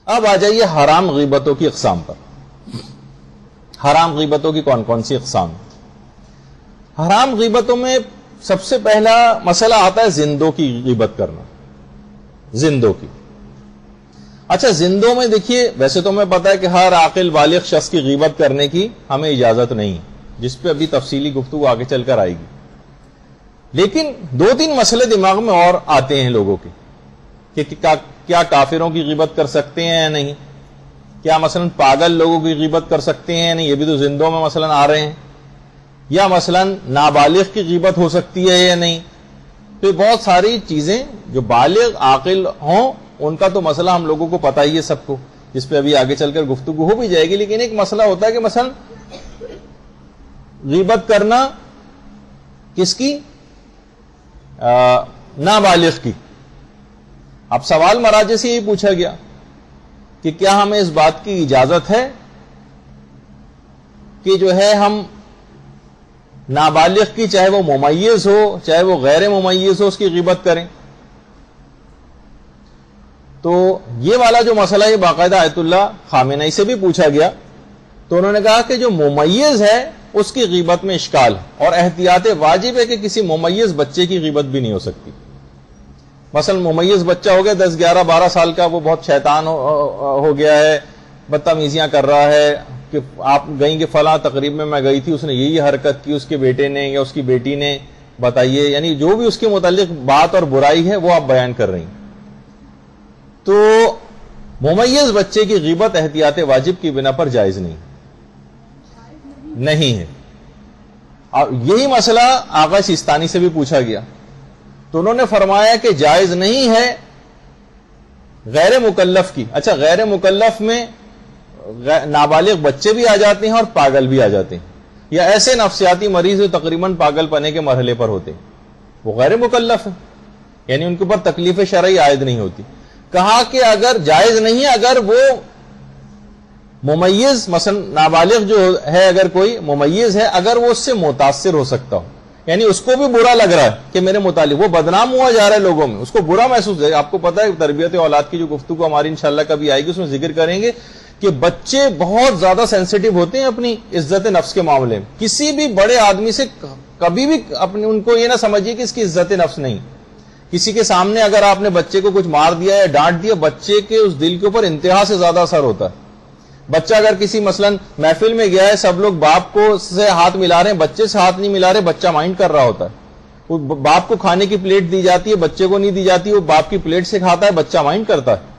اب آ جائیے حرام غیبتوں کی اقسام پر. حرام غیبتوں کی کون کون سی اقسام؟ حرام غیبتوں میں سب سے پہلا مسئلہ آتا ہے زندوں کی غیبت کرنا. زندوں کی. اچھا زندوں میں دیکھیے ویسے تو ہمیں پتا ہے کہ ہر عاقل بالغ شخص کی غیبت کرنے کی ہمیں اجازت نہیں ہے، جس پہ ابھی تفصیلی گفتگو آگے چل کر آئے گی. لیکن دو تین مسئلے دماغ میں اور آتے ہیں لوگوں کے کہ کیا کافروں کی غیبت کر سکتے ہیں یا نہیں، کیا مثلا پاگل لوگوں کی غیبت کر سکتے ہیں یا نہیں، یہ بھی تو زندوں میں مثلا آ رہے ہیں، یا مثلا نابالغ کی غیبت ہو سکتی ہے یا نہیں. تو بہت ساری چیزیں جو بالغ عاقل ہوں ان کا تو مسئلہ ہم لوگوں کو پتہ ہی ہے سب کو، جس پہ ابھی آگے چل کر گفتگو ہو بھی جائے گی. لیکن ایک مسئلہ ہوتا ہے کہ مثلا غیبت کرنا کس کی؟ نابالغ کی. اب سوال مراجع سے یہ پوچھا گیا کہ کیا ہمیں اس بات کی اجازت ہے کہ جو ہے ہم نابالغ کی چاہے وہ ممیز ہو چاہے وہ غیر ممیز ہو اس کی غیبت کریں؟ تو یہ والا جو مسئلہ ہے باقاعدہ آیت اللہ خامنئی سے بھی پوچھا گیا، تو انہوں نے کہا کہ جو ممیز ہے اس کی غیبت میں اشکال ہے، اور احتیاط واجب ہے کہ کسی ممیز بچے کی غیبت بھی نہیں ہو سکتی. مثلا ممیز بچہ ہو گیا 10 11 12 سال کا، وہ بہت شیطان ہو گیا ہے، بدتمیزیاں کر رہا ہے کہ آپ گئیں کہ فلاں تقریب میں گئی تھی، اس نے یہی حرکت کی، اس کے بیٹے نے یا اس کی بیٹی نے، بتائیے، یعنی جو بھی اس کے متعلق بات اور برائی ہے وہ آپ بیان کر رہی ہیں. تو ممیز بچے کی غیبت احتیاط واجب کی بنا پر جائز نہیں ہے. اور یہی مسئلہ آقا سیستانی سے بھی پوچھا گیا، تو انہوں نے فرمایا کہ جائز نہیں ہے غیر مکلف کی. اچھا غیر مکلف میں نابالغ بچے بھی آ جاتے ہیں اور پاگل بھی آ جاتے ہیں، یا ایسے نفسیاتی مریض جو تقریباً پاگل پنے کے مرحلے پر ہوتے ہیں، وہ غیر مکلف ہیں، یعنی ان کے اوپر تکلیف شرعی عائد نہیں ہوتی. کہا کہ اگر جائز نہیں ہے اگر وہ ممیز مثلا نابالغ جو ہے، اگر کوئی ممیز ہے اگر وہ اس سے متاثر ہو سکتا ہو، یعنی اس کو بھی برا لگ رہا ہے کہ میرے متعلق وہ بدنام ہوا جا رہا ہے لوگوں میں، اس کو برا محسوس ہے. آپ کو پتا ہے تربیت اولاد کی جو گفتگو ہماری انشاءاللہ کبھی آئے گی اس میں ذکر کریں گے کہ بچے بہت زیادہ سینسیٹیو ہوتے ہیں اپنی عزت نفس کے معاملے میں. کسی بھی بڑے آدمی سے کبھی بھی ان کو یہ نہ سمجھیے کہ اس کی عزت نفس نہیں. کسی کے سامنے اگر آپ نے بچے کو کچھ مار دیا یا ڈانٹ دیا، بچے کے اس دل کے اوپر انتہا سے زیادہ اثر ہوتا ہے. بچہ اگر کسی مثلا محفل میں گیا ہے، سب لوگ باپ کو سے ہاتھ ملا رہے ہیں، بچے سے ہاتھ نہیں ملا رہے، بچہ مائنڈ کر رہا ہوتا ہے. وہ باپ کو کھانے کی پلیٹ دی جاتی ہے، بچے کو نہیں دی جاتی، وہ باپ کی پلیٹ سے کھاتا ہے، بچہ مائنڈ کرتا ہے.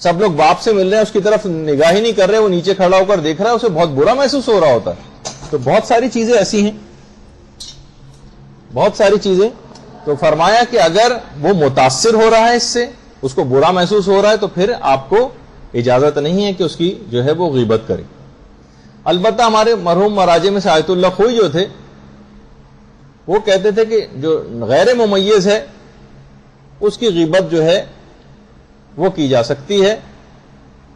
سب لوگ باپ سے مل رہے ہیں، اس کی طرف نگاہ ہی نہیں کر رہے، وہ نیچے کھڑا ہو کر دیکھ رہا ہے، اسے بہت برا محسوس ہو رہا ہوتا ہے. تو بہت ساری چیزیں ایسی ہیں، بہت ساری چیزیں. تو فرمایا کہ اگر وہ متاثر ہو رہا ہے اس سے، اس کو برا محسوس ہو رہا ہے، تو پھر آپ کو اجازت نہیں ہے کہ اس کی جو ہے وہ غیبت کرے. البتہ ہمارے مرحوم مراجع میں سے آیت اللہ خوئی جو تھے وہ کہتے تھے کہ جو غیر ممیز ہے اس کی غیبت جو ہے وہ کی جا سکتی ہے،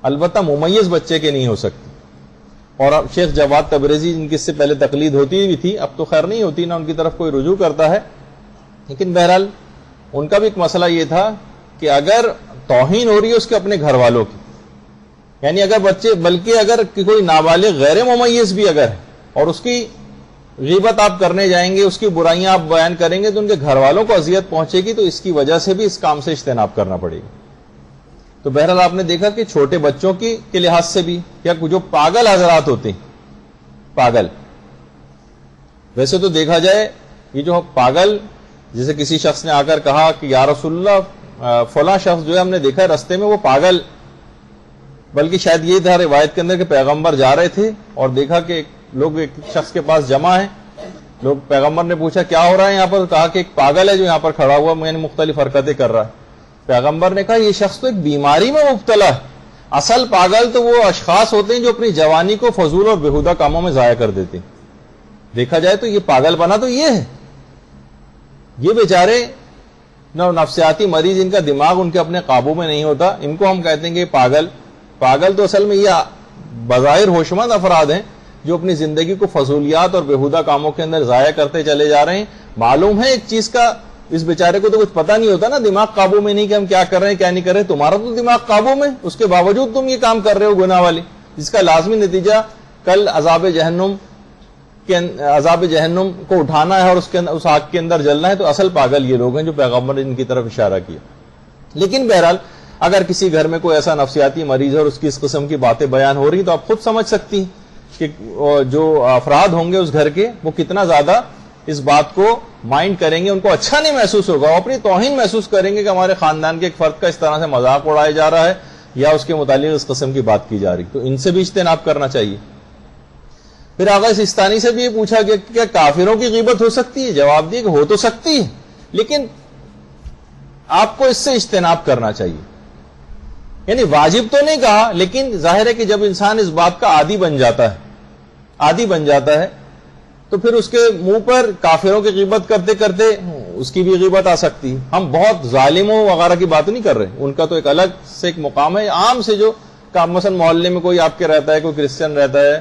البتہ ممیز بچے کے نہیں ہو سکتی. اور شیخ جواد تبریزی جن کی اس سے پہلے تقلید ہوتی بھی تھی، اب تو خیر نہیں ہوتی، نہ ان کی طرف کوئی رجوع کرتا ہے، لیکن بہرحال ان کا بھی ایک مسئلہ یہ تھا کہ اگر توہین ہو رہی ہے اس کے اپنے گھر والوں کی، یعنی اگر بچے، بلکہ اگر کوئی نابالغ غیر ممیز بھی اگر ہے اور اس کی غیبت آپ کرنے جائیں گے، اس کی برائیاں آپ بیان کریں گے تو ان کے گھر والوں کو اذیت پہنچے گی، تو اس کی وجہ سے بھی اس کام سے اجتناب کرنا پڑے گا. تو بہرحال آپ نے دیکھا کہ چھوٹے بچوں کے لحاظ سے بھی، یا جو پاگل حضرات ہوتے ہیں، پاگل ویسے تو دیکھا جائے یہ جو پاگل، جیسے کسی شخص نے آ کر کہا کہ یا رسول اللہ فلاں شخص جو ہے ہم نے دیکھا رستے میں وہ پاگل، بلکہ شاید یہ تھا روایت کے اندر کہ پیغمبر جا رہے تھے اور دیکھا کہ لوگ ایک شخص کے پاس جمع ہیں، لوگ، پیغمبر نے پوچھا کیا ہو رہا ہے یہاں پر، کہا کہ ایک پاگل ہے جو یہاں پر کھڑا ہوا، میں نے مختلف حرکتیں کر رہا ہے. پیغمبر نے کہا یہ شخص تو ایک بیماری میں مبتلا ہے. اصل پاگل تو وہ اشخاص ہوتے ہیں جو اپنی جوانی کو فضول اور بےہودہ کاموں میں ضائع کر دیتے ہیں. دیکھا جائے تو یہ پاگل بنا تو یہ ہے، یہ بیچارے نفسیاتی مریض، ان کا دماغ ان کے اپنے قابو میں نہیں ہوتا، ان کو ہم کہتے ہیں کہ پاگل. پاگل تو اصل میں یہ بظاہر ہوشمند افراد ہیں جو اپنی زندگی کو فضولیات اور بےہودہ کاموں کے اندر ضائع کرتے چلے جا رہے ہیں. معلوم ہے ایک چیز کا اس بیچارے کو تو کچھ پتا نہیں ہوتا نا، دماغ قابو میں نہیں کہ ہم کیا کر رہے ہیں کیا نہیں کر رہے. تمہارا تو دماغ قابو میں، اس کے باوجود تم یہ کام کر رہے ہو گناہ والے، جس کا لازمی نتیجہ کل عذاب جہنم کو اٹھانا ہے اور اس آگ کے اندر جلنا ہے. تو اصل پاگل یہ لوگ ہیں جو پیغمبر نے ان کی طرف اشارہ کیا. لیکن بہرحال اگر کسی گھر میں کوئی ایسا نفسیاتی مریض ہے اور اس کی اس قسم کی باتیں بیان ہو رہی تو آپ خود سمجھ سکتی ہیں کہ جو افراد ہوں گے اس گھر کے وہ کتنا زیادہ اس بات کو مائنڈ کریں گے. ان کو اچھا نہیں محسوس ہوگا، وہ اپنی توہین محسوس کریں گے کہ ہمارے خاندان کے ایک فرد کا اس طرح سے مذاق اڑایا جا رہا ہے یا اس کے متعلق اس قسم کی بات کی جا رہی. تو ان سے بھی اجتناب کرنا چاہیے. پھر آغا سستانی سے بھی یہ پوچھا گیا کہ کیا کافروں کی غیبت ہو سکتی ہے؟ جواب دیے کہ ہو تو سکتی ہے، لیکن آپ کو اس سے اجتناب کرنا چاہیے. یعنی واجب تو نہیں کہا، لیکن ظاہر ہے کہ جب انسان اس بات کا عادی بن جاتا ہے تو پھر اس کے منہ پر کافروں کی غیبت کرتے کرتے اس کی بھی غیبت آ سکتی ہے. ہم بہت ظالموں وغیرہ کی بات نہیں کر رہے، ان کا تو ایک الگ سے ایک مقام ہے. عام سے جو مثلا محلے میں کوئی آپ کے رہتا ہے، کوئی کرسچن رہتا ہے،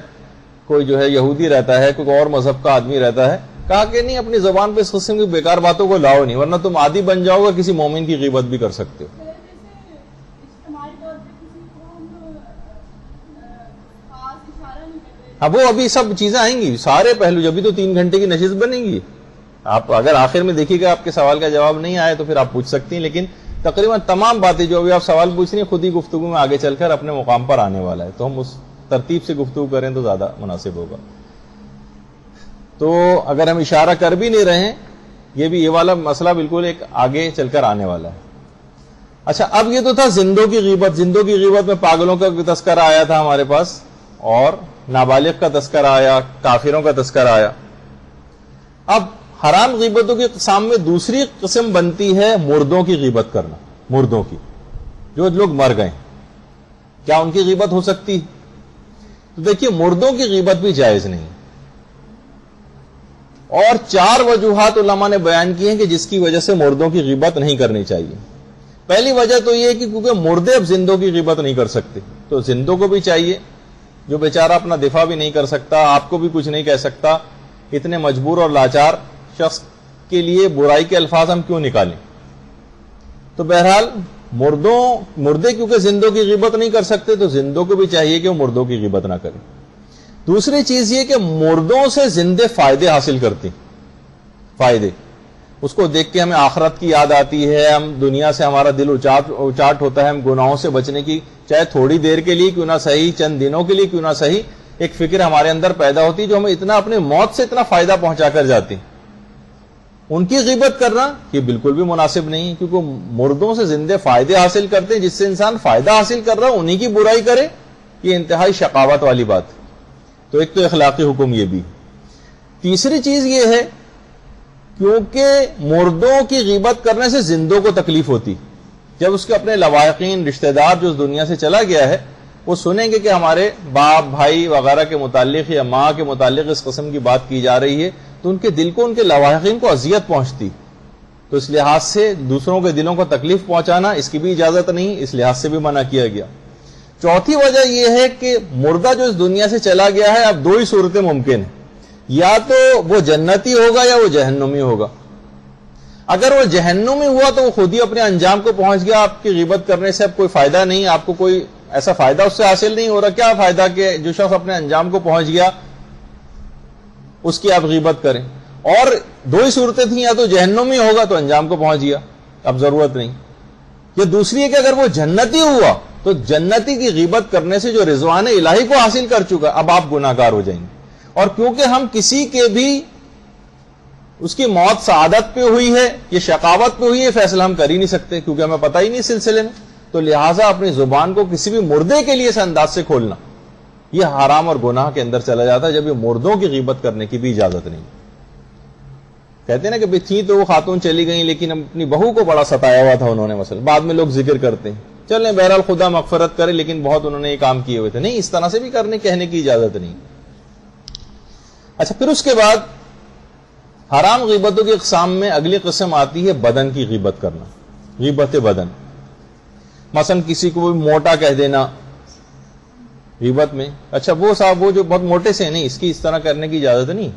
کوئی جو ہے یہودی رہتا ہے، کوئی اور مذہب کا آدمی رہتا ہے، کہا کہ نہیں اپنی زبان پہ اس قسم کی بیکار باتوں کو لاؤ نہیں، ورنہ تم عادی بن جاؤ گے، کسی مومن کی غیبت بھی کر سکتے ہو. اب وہ ابھی سب چیزیں آئیں گی، سارے پہلو، جبھی تو 3 گھنٹے کی نشست بنے گی. آپ اگر آخر میں دیکھیے گا آپ کے سوال کا جواب نہیں آئے تو پھر آپ پوچھ سکتی ہیں، لیکن تقریباً تمام باتیں جو ابھی آپ سوال پوچھ رہی ہیں خود ہی گفتگو میں آگے چل کر اپنے مقام پر آنے والا ہے. تو ہم اس ترتیب سے گفتگو کریں تو زیادہ مناسب ہوگا. تو اگر ہم اشارہ کر بھی نہیں رہے ہیں، یہ والا مسئلہ بالکل ایک آگے چل کر آنے والا ہے. اچھا، اب یہ تو تھا زندوں کی غیبت. زندوں کی غیبت میں پاگلوں کا تذکرہ آیا تھا ہمارے پاس، اور نابالغ کا تذکرہ آیا، کافروں کا تذکرہ آیا. اب حرام غیبتوں کی اقسام میں دوسری قسم بنتی ہے مردوں کی غیبت کرنا. مردوں کی، جو لوگ مر گئے، کیا ان کی غیبت ہو سکتی؟ تو دیکھیے مردوں کی غیبت بھی جائز نہیں، اور 4 وجوہات علماء نے بیان کی ہیں کہ جس کی وجہ سے مردوں کی غیبت نہیں کرنی چاہیے. پہلی وجہ تو یہ ہے کہ کیونکہ مردے اب زندوں کی غیبت نہیں کر سکتے، تو زندوں کو بھی چاہیے، جو بیچارہ اپنا دفاع بھی نہیں کر سکتا، آپ کو بھی کچھ نہیں کہہ سکتا، اتنے مجبور اور لاچار شخص کے لیے برائی کے الفاظ ہم کیوں نکالیں؟ تو بہرحال مردے کیونکہ زندوں کی غیبت نہیں کر سکتے تو زندوں کو بھی چاہیے کہ وہ مردوں کی غیبت نہ کریں. دوسری چیز یہ کہ مردوں سے زندے فائدے حاصل کرتے ہیں. فائدے، اس کو دیکھ کے ہمیں آخرت کی یاد آتی ہے، ہم دنیا سے ہمارا دل اچاٹ ہوتا ہے، ہم گناہوں سے بچنے کی چاہے تھوڑی دیر کے لیے کیوں نہ صحیح، چند دنوں کے لیے کیوں نہ صحیح، ایک فکر ہمارے اندر پیدا ہوتی ہے جو ہمیں اتنا اپنی موت سے اتنا فائدہ پہنچا کر جاتی. ان کی غیبت کرنا یہ بالکل بھی مناسب نہیں، کیونکہ مردوں سے زندے فائدے حاصل کرتے ہیں. جس سے انسان فائدہ حاصل کر رہا ہے انہی کی برائی کرے، یہ انتہائی شقاوت والی بات. تو ایک تو اخلاقی حکم یہ بھی. تیسری چیز یہ ہے کیونکہ مردوں کی غیبت کرنے سے زندوں کو تکلیف ہوتی. جب اس کے اپنے لواحقین رشتہ دار جو اس دنیا سے چلا گیا ہے وہ سنیں گے کہ ہمارے باپ بھائی وغیرہ کے متعلق یا ماں کے متعلق اس قسم کی بات کی جا رہی ہے تو ان کے دل کو، ان کے لواحقین کو اذیت پہنچتی. تو اس لحاظ سے دوسروں کے دلوں کو تکلیف پہنچانا اس کی بھی اجازت نہیں، اس لحاظ سے بھی منع کیا گیا. چوتھی وجہ یہ ہے کہ مردہ جو اس دنیا سے چلا گیا ہے، اب 2 ہی صورتیں ممکن ہیں، یا تو وہ جنتی ہوگا یا وہ جہنمی ہوگا. اگر وہ جہنمی ہوا تو وہ خود ہی اپنے انجام کو پہنچ گیا. آپ کی غیبت کرنے سے اب کوئی فائدہ نہیں، آپ کو کوئی ایسا فائدہ اس سے حاصل نہیں ہو رہا. کیا فائدہ کہ جو شخص اپنے انجام کو پہنچ گیا اس کی آپ غیبت کریں. اور 2 ہی صورتیں تھیں، یا تو جہنمی ہوگا تو انجام کو پہنچ گیا، اب ضرورت نہیں. یہ دوسری ہے کہ اگر وہ جنتی ہوا تو جنتی کی غیبت کرنے سے جو رضوان الہی کو حاصل کر چکا اب آپ گناہ گار ہو جائیں گے. اور کیونکہ ہم کسی کے بھی اس کی موت سعادت پہ ہوئی ہے یہ شقاوت پہ ہوئی ہے فیصلہ ہم کر ہی نہیں سکتے، کیونکہ ہمیں پتہ ہی نہیں سلسلے میں. تو لہٰذا اپنی زبان کو کسی بھی مردے کے لیے اس انداز سے کھولنا یہ حرام اور گناہ کے اندر چلا جاتا ہے، جب یہ مردوں کی غیبت کرنے کی بھی اجازت نہیں. کہتے ہیں نا کہ تھی تو وہ خاتون چلی گئیں لیکن اپنی بہو کو بڑا ستایا ہوا تھا انہوں نے، مثلا بعد میں لوگ ذکر کرتے ہیں، چلیں بہرحال خدا مغفرت کرے لیکن بہت انہوں نے یہ کام کیے ہوئے تھے. نہیں، اس طرح سے بھی کہنے کی اجازت نہیں. اچھا، پھر اس کے بعد حرام غیبتوں کی اقسام میں اگلی قسم آتی ہے بدن کی غیبت کرنا، غیبت بدن. مثلا کسی کو موٹا کہہ دینا غیبت میں. اچھا وہ صاحب وہ جو بہت موٹے سے نہیں، اس کی اس طرح کرنے کی اجازت نہیں.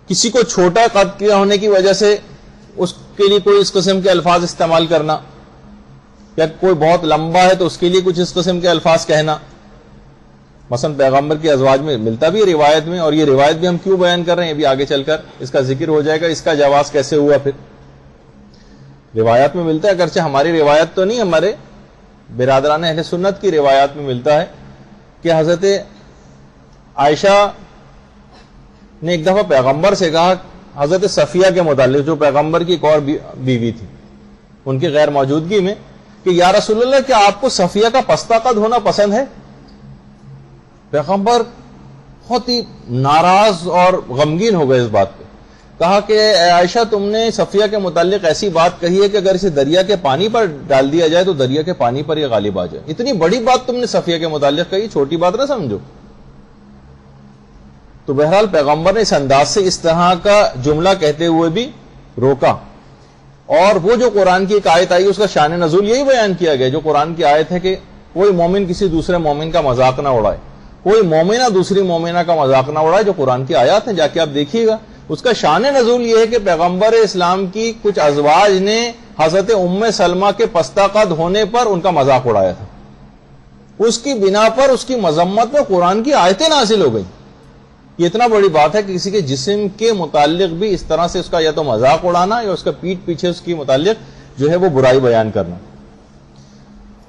کسی کو چھوٹا قد کیا ہونے کی وجہ سے اس کے لیے کوئی اس قسم کے الفاظ استعمال کرنا، یا کوئی بہت لمبا ہے تو اس کے لیے کچھ اس قسم کے الفاظ کہنا. مثلا پیغمبر کی ازواج میں ملتا بھی ہے روایت میں، اور یہ روایت بھی ہم کیوں بیان کر رہے ہیں، ابھی آگے چل کر اس کا ذکر ہو جائے گا. اس کا جواز کیسے ہوا؟ پھر روایات میں ملتا ہے، اگرچہ ہماری روایت تو نہیں، ہمارے برادران اہل سنت کی روایات میں ملتا ہے کہ حضرت عائشہ نے ایک دفعہ پیغمبر سے کہا حضرت صفیہ کے متعلق، جو پیغمبر کی ایک اور بیوی تھی، ان کی غیر موجودگی میں، کہ یا رسول اللہ کیا آپ کو صفیہ کا پستہ قد ہونا پسند ہے؟ پیغمبر بہت ہی ناراض اور غمگین ہو گئے اس بات پہ. کہا کہ اے عائشہ، تم نے صفیہ کے متعلق ایسی بات کہی ہے کہ اگر اسے دریا کے پانی پر ڈال دیا جائے تو دریا کے پانی پر یہ غالب آ جائے. اتنی بڑی بات تم نے صفیہ کے متعلق کہی، چھوٹی بات نہ سمجھو. تو بہرحال پیغمبر نے اس انداز سے اس طرح کا جملہ کہتے ہوئے بھی روکا. اور وہ جو قرآن کی ایک آیت آئی، اس کا شان نزول یہی بیان کیا گیا، جو قرآن کی آیت ہے کہ کوئی مومن کسی دوسرے مومن کا مذاق نہ اڑائے، کوئی مومنہ دوسری مومنہ کا مذاق نہ اڑائے، جو قرآن کی آیات ہیں، جا کے آپ دیکھیے گا. اس کا شان نزول یہ ہے کہ پیغمبر اسلام کی کچھ ازواج نے حضرت ام سلمہ کے پستہ قد ہونے پر ان کا مذاق اڑایا تھا. اس کی بنا پر اس کی مذمت میں قرآن کی آیتیں نازل ہو گئیں. یہ اتنا بڑی بات ہے کہ کسی کے جسم کے متعلق بھی اس طرح سے اس کا یا تو مذاق اڑانا یا اس کا پیٹھ پیچھے اس کی متعلق جو ہے وہ برائی بیان کرنا.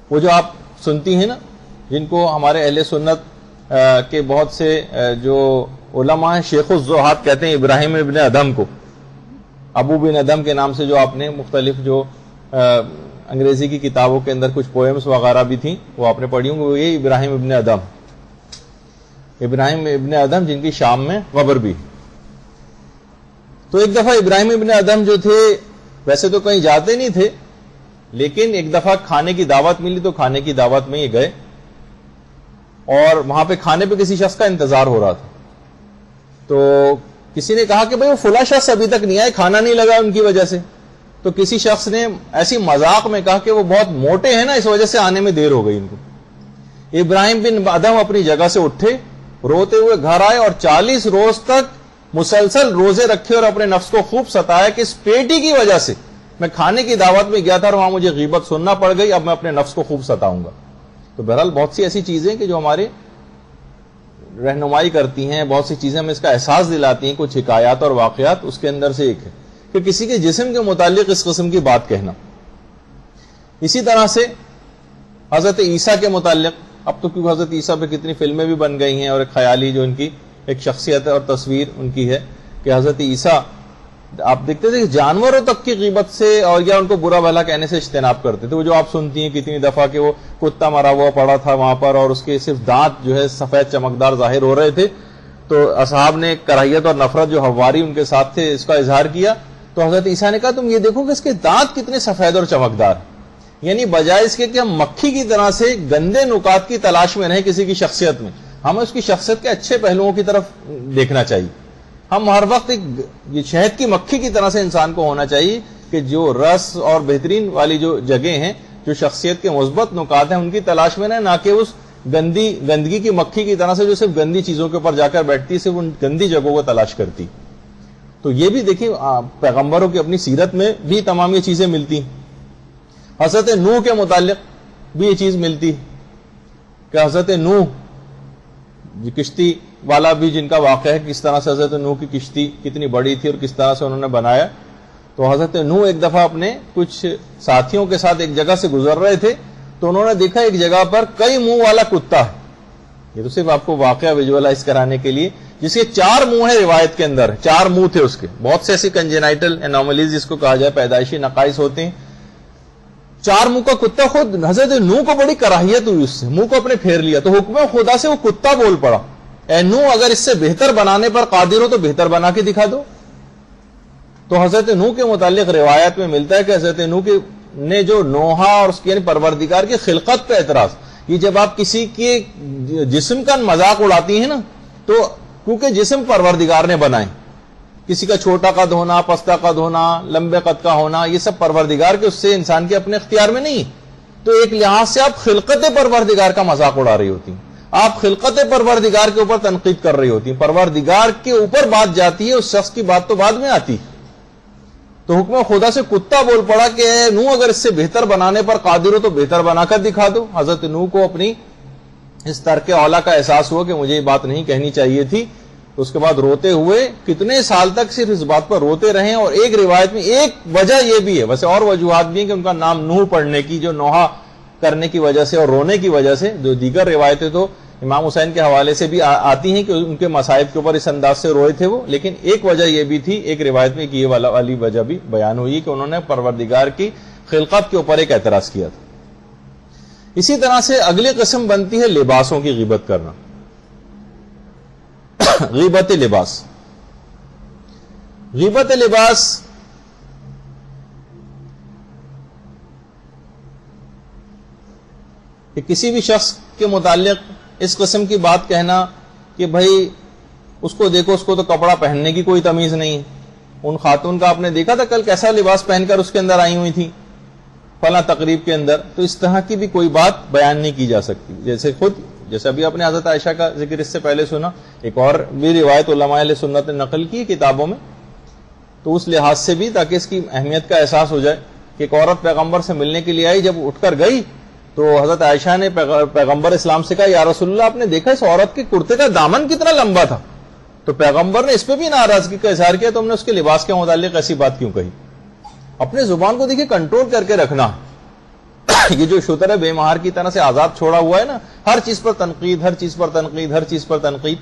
وہ جو آپ سنتی ہیں نا، جن کو ہمارے اہل سنت کے بہت سے جو علماء ہیں شیخ الزہاد کہتے ہیں ابراہیم ابن ادم کو، ابو بن ادم کے نام سے، جو آپ نے مختلف جو انگریزی کی کتابوں کے اندر کچھ پوئمز وغیرہ بھی تھیں وہ آپ نے پڑھی ہوں گے، وہ یہ ابراہیم ابن ادم، ابراہیم ابن ادم جن کی شام میں قبر بھی. تو ایک دفعہ ابراہیم ابن ادم جو تھے ویسے تو کہیں جاتے نہیں تھے، لیکن ایک دفعہ کھانے کی دعوت ملی تو کھانے کی دعوت میں یہ گئے، اور وہاں پہ کھانے پہ کسی شخص کا انتظار ہو رہا تھا. تو کسی نے کہا کہ بھئی وہ فلاں شخص ابھی تک نہیں آئے، کھانا نہیں لگا ان کی وجہ سے. تو کسی شخص نے ایسی مذاق میں کہا کہ وہ بہت موٹے ہیں نا، اس وجہ سے آنے میں دیر ہو گئی ان کو. ابراہیم بن ادم اپنی جگہ سے اٹھے، روتے ہوئے گھر آئے، اور 40 روز تک مسلسل روزے رکھے اور اپنے نفس کو خوب ستایا کہ اس پیٹی کی وجہ سے میں کھانے کی دعوت میں گیا تھا اور وہاں مجھے غیبت سننا پڑ گئی، اب میں اپنے نفس کو خوب ستاؤں گا. تو بہرحال بہت سی ایسی چیزیں کہ جو ہمارے رہنمائی کرتی ہیں، بہت سی چیزیں ہمیں اس کا احساس دلاتی ہیں. کچھ حکایات اور واقعات اس کے اندر سے ایک ہے کہ کسی کے جسم کے متعلق اس قسم کی بات کہنا. اسی طرح سے حضرت عیسیٰ کے متعلق، اب تو کیونکہ حضرت عیسیٰ پہ کتنی فلمیں بھی بن گئی ہیں، اور ایک خیالی جو ان کی ایک شخصیت اور تصویر ان کی ہے کہ حضرت عیسیٰ، آپ دیکھتے تھے کہ جانوروں تک کی غیبت سے اور یا ان کو برا بھلا کہنے سے اجتناب کرتے تھے. وہ جو آپ سنتی ہیں کتنی دفعہ کہ وہ کتا مرا ہوا پڑا تھا وہاں پر اور اس کے صرف دانت جو ہے سفید چمکدار ظاہر ہو رہے تھے، تو اصحاب نے کراہیت اور نفرت جو ہواری ان کے ساتھ تھے اس کا اظہار کیا. تو حضرت عیسیٰ نے کہا تم یہ دیکھو کہ اس کے دانت کتنے سفید اور چمکدار، یعنی بجائے اس کے کہ ہم مکھی کی طرح سے گندے نکات کی تلاش میں رہیں کسی کی شخصیت میں، ہمیں اس کی شخصیت کے اچھے پہلوؤں کی طرف دیکھنا چاہیے. ہم ہر وقت ایک شہد کی مکھی کی طرح سے انسان کو ہونا چاہیے کہ جو رس اور بہترین والی جو جگہیں ہیں، جو شخصیت کے مثبت نکات ہیں، ان کی تلاش میں نہ کہ اس گندگی کی مکھی کی طرح سے جو صرف گندی چیزوں کے اوپر جا کر بیٹھتی، صرف ان گندی جگہوں کو تلاش کرتی. تو یہ بھی دیکھیں پیغمبروں کی اپنی سیرت میں بھی تمام یہ چیزیں ملتی. حضرت نوح کے متعلق بھی یہ چیز ملتی کہ حضرت نوح کشتی والا بھی جن کا واقعہ ہے، کس طرح سے حضرت نوح کی کشتی کتنی بڑی تھی اور کس طرح سے انہوں نے بنایا. تو حضرت نوح ایک دفعہ اپنے کچھ ساتھیوں کے ساتھ ایک جگہ سے گزر رہے تھے، تو انہوں نے دیکھا ایک جگہ پر کئی منہ والا کتا ہے. یہ تو صرف آپ کو واقعہ ویژوالائز کرانے کے لیے، جس کے 4 منہ ہیں روایت کے اندر، 4 منہ تھے اس کے. بہت سے ایسی کنجینائٹل انوملیز جس کو کہا جائے، پیدائشی نقائص ہوتے ہیں. 4 منہ کا کتا. خود حضرت نوح کو بڑی کراہیت ہوئی اس سے، منہ کو اپنے پھیر لیا. تو حکم خدا سے وہ کتا بول پڑا، اے نوح اگر اس سے بہتر بنانے پر قادر ہو تو بہتر بنا کے دکھا دو. تو حضرت نوح کے متعلق روایت میں ملتا ہے کہ حضرت نوح نے جو نوحہ اور اس کی یعنی پروردگار کی خلقت پہ اعتراض، یہ جب آپ کسی کے جسم کا مذاق اڑاتی ہیں نا، تو کیونکہ جسم پروردگار نے بنائے، کسی کا چھوٹا قد ہونا، پستہ قد ہونا، لمبے قد کا ہونا، یہ سب پروردگار کے، اس سے انسان کے اپنے اختیار میں نہیں. تو ایک لحاظ سے آپ خلقت پروردگار کا مذاق اڑا رہی ہوتی ہیں، آپ خلقت پروردگار کے اوپر تنقید کر رہی ہوتی ہیں. پروردگار کے اوپر بات جاتی ہے، اس شخص کی بات تو بعد میں آتی. تو حکم خدا سے کتا بول پڑا کہ نوح اگر اس سے بہتر بنانے پر قادر ہو تو بہتر بنا کر دکھا دو. حضرت نوح کو اپنی اس ترک اولا کا احساس ہوا کہ مجھے یہ بات نہیں کہنی چاہیے تھی. اس کے بعد روتے ہوئے کتنے سال تک صرف اس بات پر روتے رہے. اور ایک روایت میں ایک وجہ یہ بھی ہے, ویسے اور وجوہات بھی ہیں, کہ ان کا نام نوح پڑھنے کی, جو نوحہ کرنے کی وجہ سے اور رونے کی وجہ سے, جو دیگر روایتیں تو امام حسین کے حوالے سے بھی آتی ہیں کہ ان کے مصائب کے اوپر اس انداز سے روئے تھے وہ. لیکن ایک وجہ یہ بھی تھی, ایک روایت میں کہ یہ والی وجہ بھی بیان ہوئی کہ انہوں نے پروردگار کی خلقت کے اوپر ایک اعتراض کیا تھا. اسی طرح سے اگلی قسم بنتی ہے لباسوں کی غیبت کرنا. غیبت لباس. غیبت لباس کہ کسی بھی شخص کے متعلق اس قسم کی بات کہنا کہ بھائی اس کو دیکھو, اس کو تو کپڑا پہننے کی کوئی تمیز نہیں. ان خاتون کا آپ نے دیکھا تھا کل کیسا لباس پہن کر اس کے اندر آئی ہوئی تھی فلاں تقریب کے اندر. تو اس طرح کی بھی کوئی بات بیان نہیں کی جا سکتی. جیسے ابھی آپ نے حضرت عائشہ کا ذکر اس سے پہلے سنا, ایک اور بھی روایت علماء اہل سنت نے نقل کی کتابوں میں. تو اس لحاظ سے بھی, تاکہ اس کی اہمیت کا احساس ہو جائے, کہ ایک عورت پیغمبر سے ملنے کے لیے آئی, جب اٹھ کر گئی تو حضرت عائشہ نے پیغمبر اسلام سے کہا, یا رسول اللہ آپ نے دیکھا اس عورت کے کرتے کا دامن کتنا لمبا تھا. تو پیغمبر نے اس پہ بھی ناراضگی کا اظہار کیا, تم نے اس کے لباس کے متعلق ایسی بات کیوں کہی. اپنے زبان کو دیکھیے کنٹرول کر کے رکھنا. یہ جو شتر بے مہار کی طرح سے آزاد چھوڑا ہوا ہے نا, ہر چیز پر تنقید, ہر چیز پر تنقید, ہر چیز پر تنقید,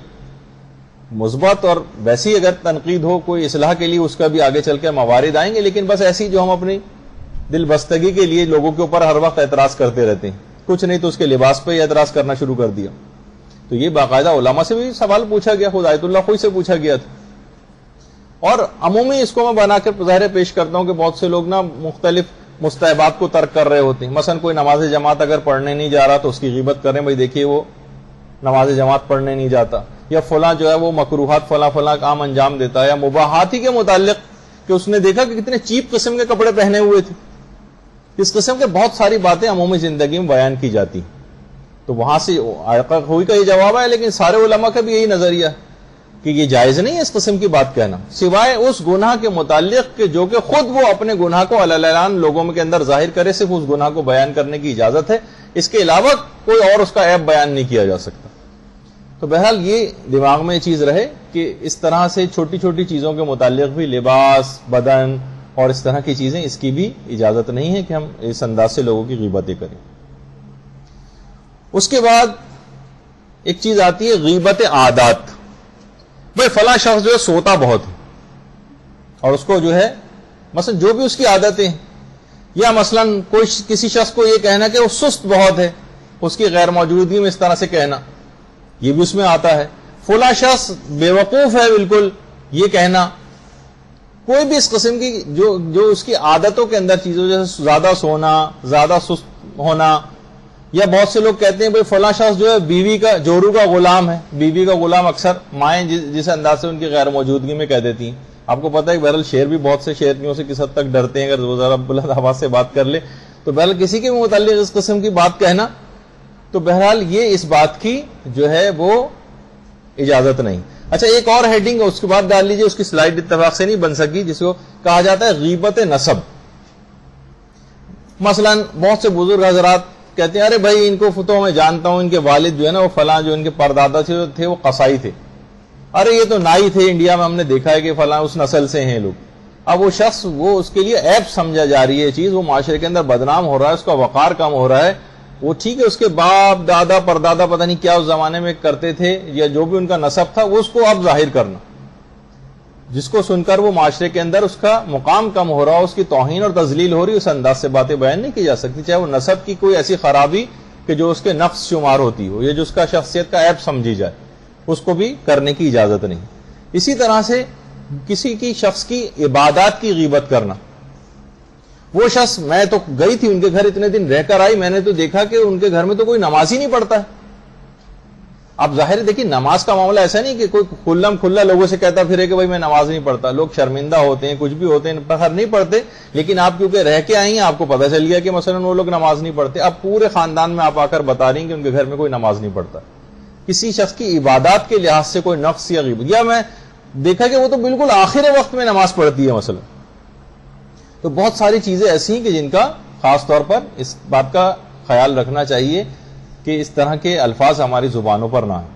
مثبت اور ویسی اگر تنقید ہو کوئی اصلاح کے لیے, اس کا بھی آگے چل کے موارد آئیں گے. لیکن بس ایسی جو ہم اپنی دل بستگی کے لیے لوگوں کے اوپر ہر وقت اعتراض کرتے رہتے ہیں, کچھ نہیں تو اس کے لباس پہ اعتراض کرنا شروع کر دیا. تو یہ باقاعدہ علماء سے بھی سوال پوچھا گیا, خود آیت اللہ خوئی سے پوچھا گیا تھا. اور عمومی اس کو میں بنا کر ظاہر پیش کرتا ہوں کہ بہت سے لوگ نا مختلف مستحبات کو ترک کر رہے ہوتے ہیں. مثلا کوئی نماز جماعت اگر پڑھنے نہیں جا رہا تو اس کی غیبت کریں, بھائی دیکھیے وہ نماز جماعت پڑھنے نہیں جاتا, یا فلاں جو ہے وہ مکروہات فلاں کام انجام دیتا ہے, یا مباحات ہی کے متعلق کہ اس نے دیکھا کہ کتنے چیپ قسم کے کپڑے پہنے ہوئے تھے. اس قسم کے بہت ساری باتیں عمومی زندگی میں بیان کی جاتی. تو وہاں سے ہوئی کا یہ جواب ہے, لیکن سارے علماء کا بھی یہی نظریہ ہے کہ یہ جائز نہیں ہے اس قسم کی بات کہنا, سوائے اس گناہ کے متعلق کہ جو کہ خود وہ اپنے گناہ کو علن لوگوں کے اندر ظاہر کرے, صرف اس گناہ کو بیان کرنے کی اجازت ہے. اس کے علاوہ کوئی اور اس کا عیب بیان نہیں کیا جا سکتا. تو بہرحال یہ دماغ میں یہ چیز رہے کہ اس طرح سے چھوٹی چھوٹی چیزوں کے متعلق بھی, لباس, بدن اور اس طرح کی چیزیں, اس کی بھی اجازت نہیں ہے کہ ہم اس انداز سے لوگوں کی غیبتیں کریں. اس کے بعد ایک چیز آتی ہے غیبت عادات. بھائی فلاں شخص جو ہے سوتا بہت ہے, اور اس کو جو ہے مثلا جو بھی اس کی عادتیں, یا مثلا کسی شخص کو یہ کہنا کہ وہ سست بہت ہے, اس کی غیر موجودگی میں اس طرح سے کہنا, یہ بھی اس میں آتا ہے. فلاں شخص بے وقوف ہے بالکل, یہ کہنا. کوئی بھی اس قسم کی جو اس کی عادتوں کے اندر چیزوں, جیسے زیادہ سونا, زیادہ سست ہونا, یا بہت سے لوگ کہتے ہیں بھائی فلاں شخص جو ہے بیوی کا جورو کا غلام ہے. بیوی کا غلام اکثر مائیں جس انداز سے ان کی غیر موجودگی میں کہہ دیتی ہیں. آپ کو پتہ ہے کہ بہرحال شیر بھی بہت سے شیرنیوں سے کس حد تک ڈرتے ہیں, اگر وہ ذرا بلند آواز سے بات کر لے تو بہرحال کسی کے متعلق اس قسم کی بات کہنا, تو بہرحال یہ اس بات کی جو ہے وہ اجازت نہیں. اچھا, ایک اور ہیڈنگ اس کے بعد ڈال لیجئے, اس کی سلائڈ اتفاق سے نہیں بن سکی, جس کو کہا جاتا ہے غیبت نسب. مثلا بہت سے بزرگ حضرات کہتے ہیں ارے بھائی ان کو فتو میں جانتا ہوں, ان کے والد جو ہے نا وہ فلاں, جو ان کے پردادا تھے وہ قصائی تھے, ارے یہ تو نائی تھے, انڈیا میں ہم نے دیکھا ہے کہ فلاں اس نسل سے ہیں لوگ. اب وہ شخص, وہ اس کے لیے عیب سمجھا جا رہی ہے یہ چیز, وہ معاشرے کے اندر بدنام ہو رہا ہے, اس کا وقار کم ہو رہا ہے. وہ ٹھیک ہے اس کے باپ دادا پردادا پتہ نہیں کیا اس زمانے میں کرتے تھے, یا جو بھی ان کا نسب تھا, وہ اس کو اب ظاہر کرنا, جس کو سن کر وہ معاشرے کے اندر اس کا مقام کم ہو رہا ہو, اس کی توہین اور تذلیل ہو رہی, اس انداز سے باتیں بیان نہیں کی جا سکتی, چاہے وہ نسب کی کوئی ایسی خرابی کہ جو اس کے نقص شمار ہوتی ہو, یا جو اس کا شخصیت کا عیب سمجھی جائے, اس کو بھی کرنے کی اجازت نہیں. اسی طرح سے کسی کی شخص کی عبادات کی غیبت کرنا. وہ شخص, میں تو گئی تھی ان کے گھر, اتنے دن رہ کر آئی, میں نے تو دیکھا کہ ان کے گھر میں تو کوئی نماز ہی نہیں پڑھتا ہے. اب ظاہر دیکھیے نماز کا معاملہ ایسا نہیں کہ کوئی کھلم کھلا لوگوں سے کہتا پھرے کہ بھائی میں نماز نہیں پڑھتا. لوگ شرمندہ ہوتے ہیں, کچھ بھی ہوتے ہیں, پخر نہیں پڑھتے, لیکن آپ کیونکہ رہ کے آئی ہیں, آپ کو پتہ چل گیا کہ مثلا وہ لوگ نماز نہیں پڑھتے. اب پورے خاندان میں آپ آ کر بتا رہی ہیں کہ ان کے گھر میں کوئی نماز نہیں پڑھتا. کسی شخص کی عبادات کے لحاظ سے کوئی نقص یا غیبت, یا میں دیکھا کہ وہ تو بالکل آخر وقت میں نماز پڑھتی ہے مثلا, تو بہت ساری چیزیں ایسی ہیں کہ جن کا خاص طور پر اس بات کا خیال رکھنا چاہیے کہ اس طرح کے الفاظ ہماری زبانوں پر نہ آئیں.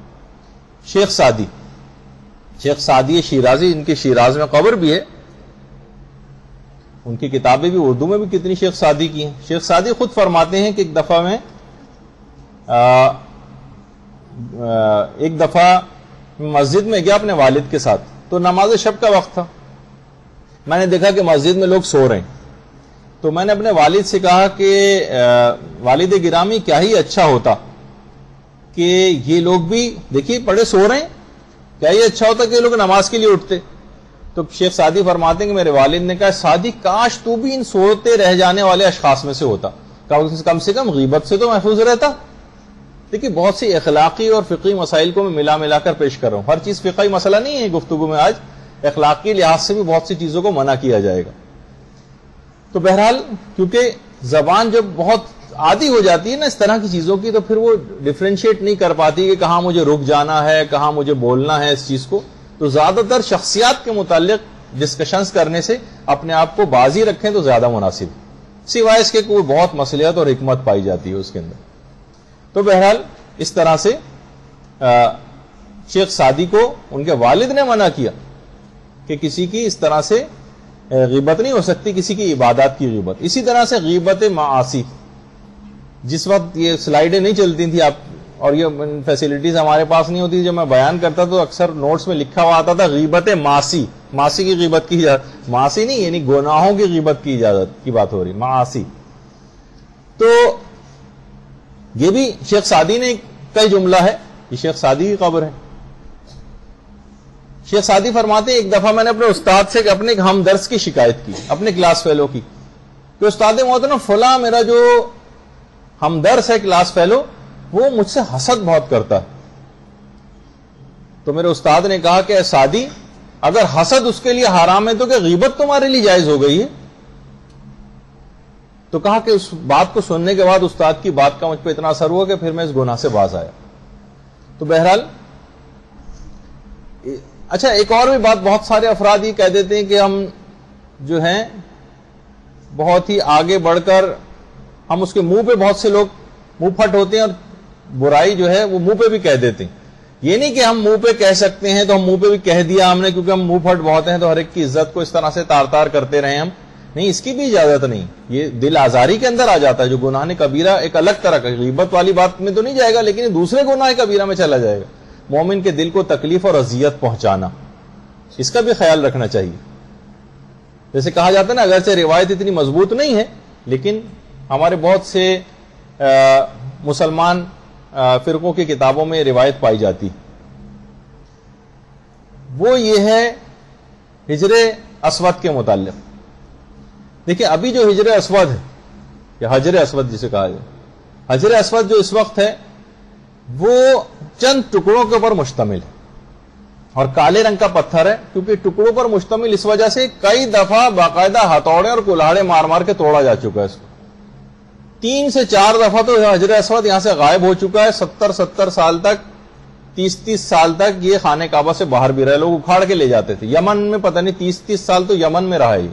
شیخ سعدی شیرازی، ان کی شیراز میں قبر بھی ہے، ان کی کتابیں بھی اردو میں بھی کتنی شیخ سعدی کی ہیں. شیخ سعدی خود فرماتے ہیں کہ ایک دفعہ مسجد میں گیا اپنے والد کے ساتھ، تو نماز شب کا وقت تھا. میں نے دیکھا کہ مسجد میں لوگ سو رہے ہیں، تو میں نے اپنے والد سے کہا کہ والد گرامی کیا ہی اچھا ہوتا کہ یہ لوگ بھی دیکھیے پڑھے سو رہے ہیں، کیا ہی اچھا ہوتا کہ یہ لوگ نماز کے لیے اٹھتے. تو شیخ سعدی فرماتے ہیں کہ میرے والد نے کہا سعدی کاش تو بھی ان سوتے رہ جانے والے اشخاص میں سے ہوتا، کم سے کم غیبت سے تو محفوظ رہتا. دیکھیے بہت سی اخلاقی اور فقہی مسائل کو میں ملا کر پیش کر رہا ہوں. ہر چیز فقہی مسئلہ نہیں ہے گفتگو میں، آج اخلاقی لحاظ سے بھی بہت سی چیزوں کو منع کیا جائے گا. تو بہرحال کیونکہ زبان جب بہت عادی ہو جاتی ہے نا اس طرح کی چیزوں کی، تو پھر وہ ڈیفرینشیٹ نہیں کر پاتی کہ کہاں مجھے رک جانا ہے، کہاں مجھے بولنا ہے اس چیز کو. تو زیادہ تر شخصیات کے متعلق ڈسکشنز کرنے سے اپنے آپ کو بازی رکھیں تو زیادہ مناسب، سوائے اس کے کوئی بہت مصلحت اور حکمت پائی جاتی ہے اس کے اندر. تو بہرحال اس طرح سے شیخ سعدی کو ان کے والد نے منع کیا کہ کسی کی اس طرح سے غیبت نہیں ہو سکتی، کسی کی عبادات کی غیبت. اسی طرح سے غیبت معاصی، جس وقت یہ سلائیڈیں نہیں چلتی تھی آپ اور یہ فیسلٹیز ہمارے پاس نہیں ہوتی، جب میں بیان کرتا تو اکثر نوٹس میں لکھا ہوا آتا تھا غیبت معاصی، معاصی کی غیبت کی اجازت، معاصی نہیں یعنی گناہوں کی غیبت کی اجازت کی بات ہو رہی، معاصی. تو یہ بھی شیخ سعدی نے کئی جملہ ہے، یہ شیخ سعدی کی قبر ہے. شیخ سعدی فرماتے ہیں ایک دفعہ میں نے اپنے استاد سے اپنے ایک ہم درس کی شکایت کی، اپنے کلاس فیلو کی، کہ استاد محترم فلاں میرا جو ہم درس ہے کلاس فیلو وہ مجھ سے حسد بہت کرتا ہے. تو میرے استاد نے کہا کہ اے سعدی اگر حسد اس کے لیے حرام ہے تو کہ غیبت تمہارے لیے جائز ہو گئی ہے. تو کہا کہ اس بات کو سننے کے بعد استاد کی بات کا مجھ پہ اتنا اثر ہوا کہ پھر میں اس گناہ سے باز آیا. تو بہرحال اچھا ایک اور بھی بات، بہت سارے افراد یہ کہہ دیتے ہیں کہ ہم جو ہیں بہت ہی آگے بڑھ کر ہم اس کے منہ پہ، بہت سے لوگ منہ پھٹ ہوتے ہیں اور برائی جو ہے وہ منہ پہ بھی کہہ دیتے ہیں. یہ نہیں کہ ہم منہ پہ کہہ سکتے ہیں تو ہم منہ پہ بھی کہہ دیا ہم نے کیونکہ ہم منہ پھٹ بہت ہیں تو ہر ایک کی عزت کو اس طرح سے تار تار کرتے رہے ہم، نہیں، اس کی بھی اجازت نہیں. یہ دل آزاری کے اندر آ جاتا ہے. جو گناہ کبیرہ ایک الگ طرح کا، غیبت والی بات میں تو نہیں جائے گا لیکن یہ دوسرے گناہ کبیرہ میں چلا جائے گا. مومن کے دل کو تکلیف اور اذیت پہنچانا، اس کا بھی خیال رکھنا چاہیے. جیسے کہا جاتا ہے نا، اگرچہ روایت اتنی مضبوط نہیں ہے لیکن ہمارے بہت سے مسلمان فرقوں کی کتابوں میں روایت پائی جاتی، وہ یہ ہے حجر اسود کے متعلق. دیکھیں ابھی جو حجر اسود ہے یا حجر اسود جسے کہا جائے، حجر اسود جو اس وقت ہے وہ چند ٹکڑوں کے اوپر مشتمل ہے اور کالے رنگ کا پتھر ہے. کیونکہ ٹکڑوں پر مشتمل اس وجہ سے کئی دفعہ باقاعدہ ہتھوڑے اور کلاڑے مار مار کے توڑا جا چکا ہے. اس کو 3 سے 4 دفعہ تو حجر اسود یہاں سے غائب ہو چکا ہے. 70 سال تک، 30 سال تک یہ خانہ کعبہ سے باہر بھی رہے، لوگ اکھاڑ کے لے جاتے تھے. یمن میں پتہ نہیں 30 سال تو یمن میں رہا ہے.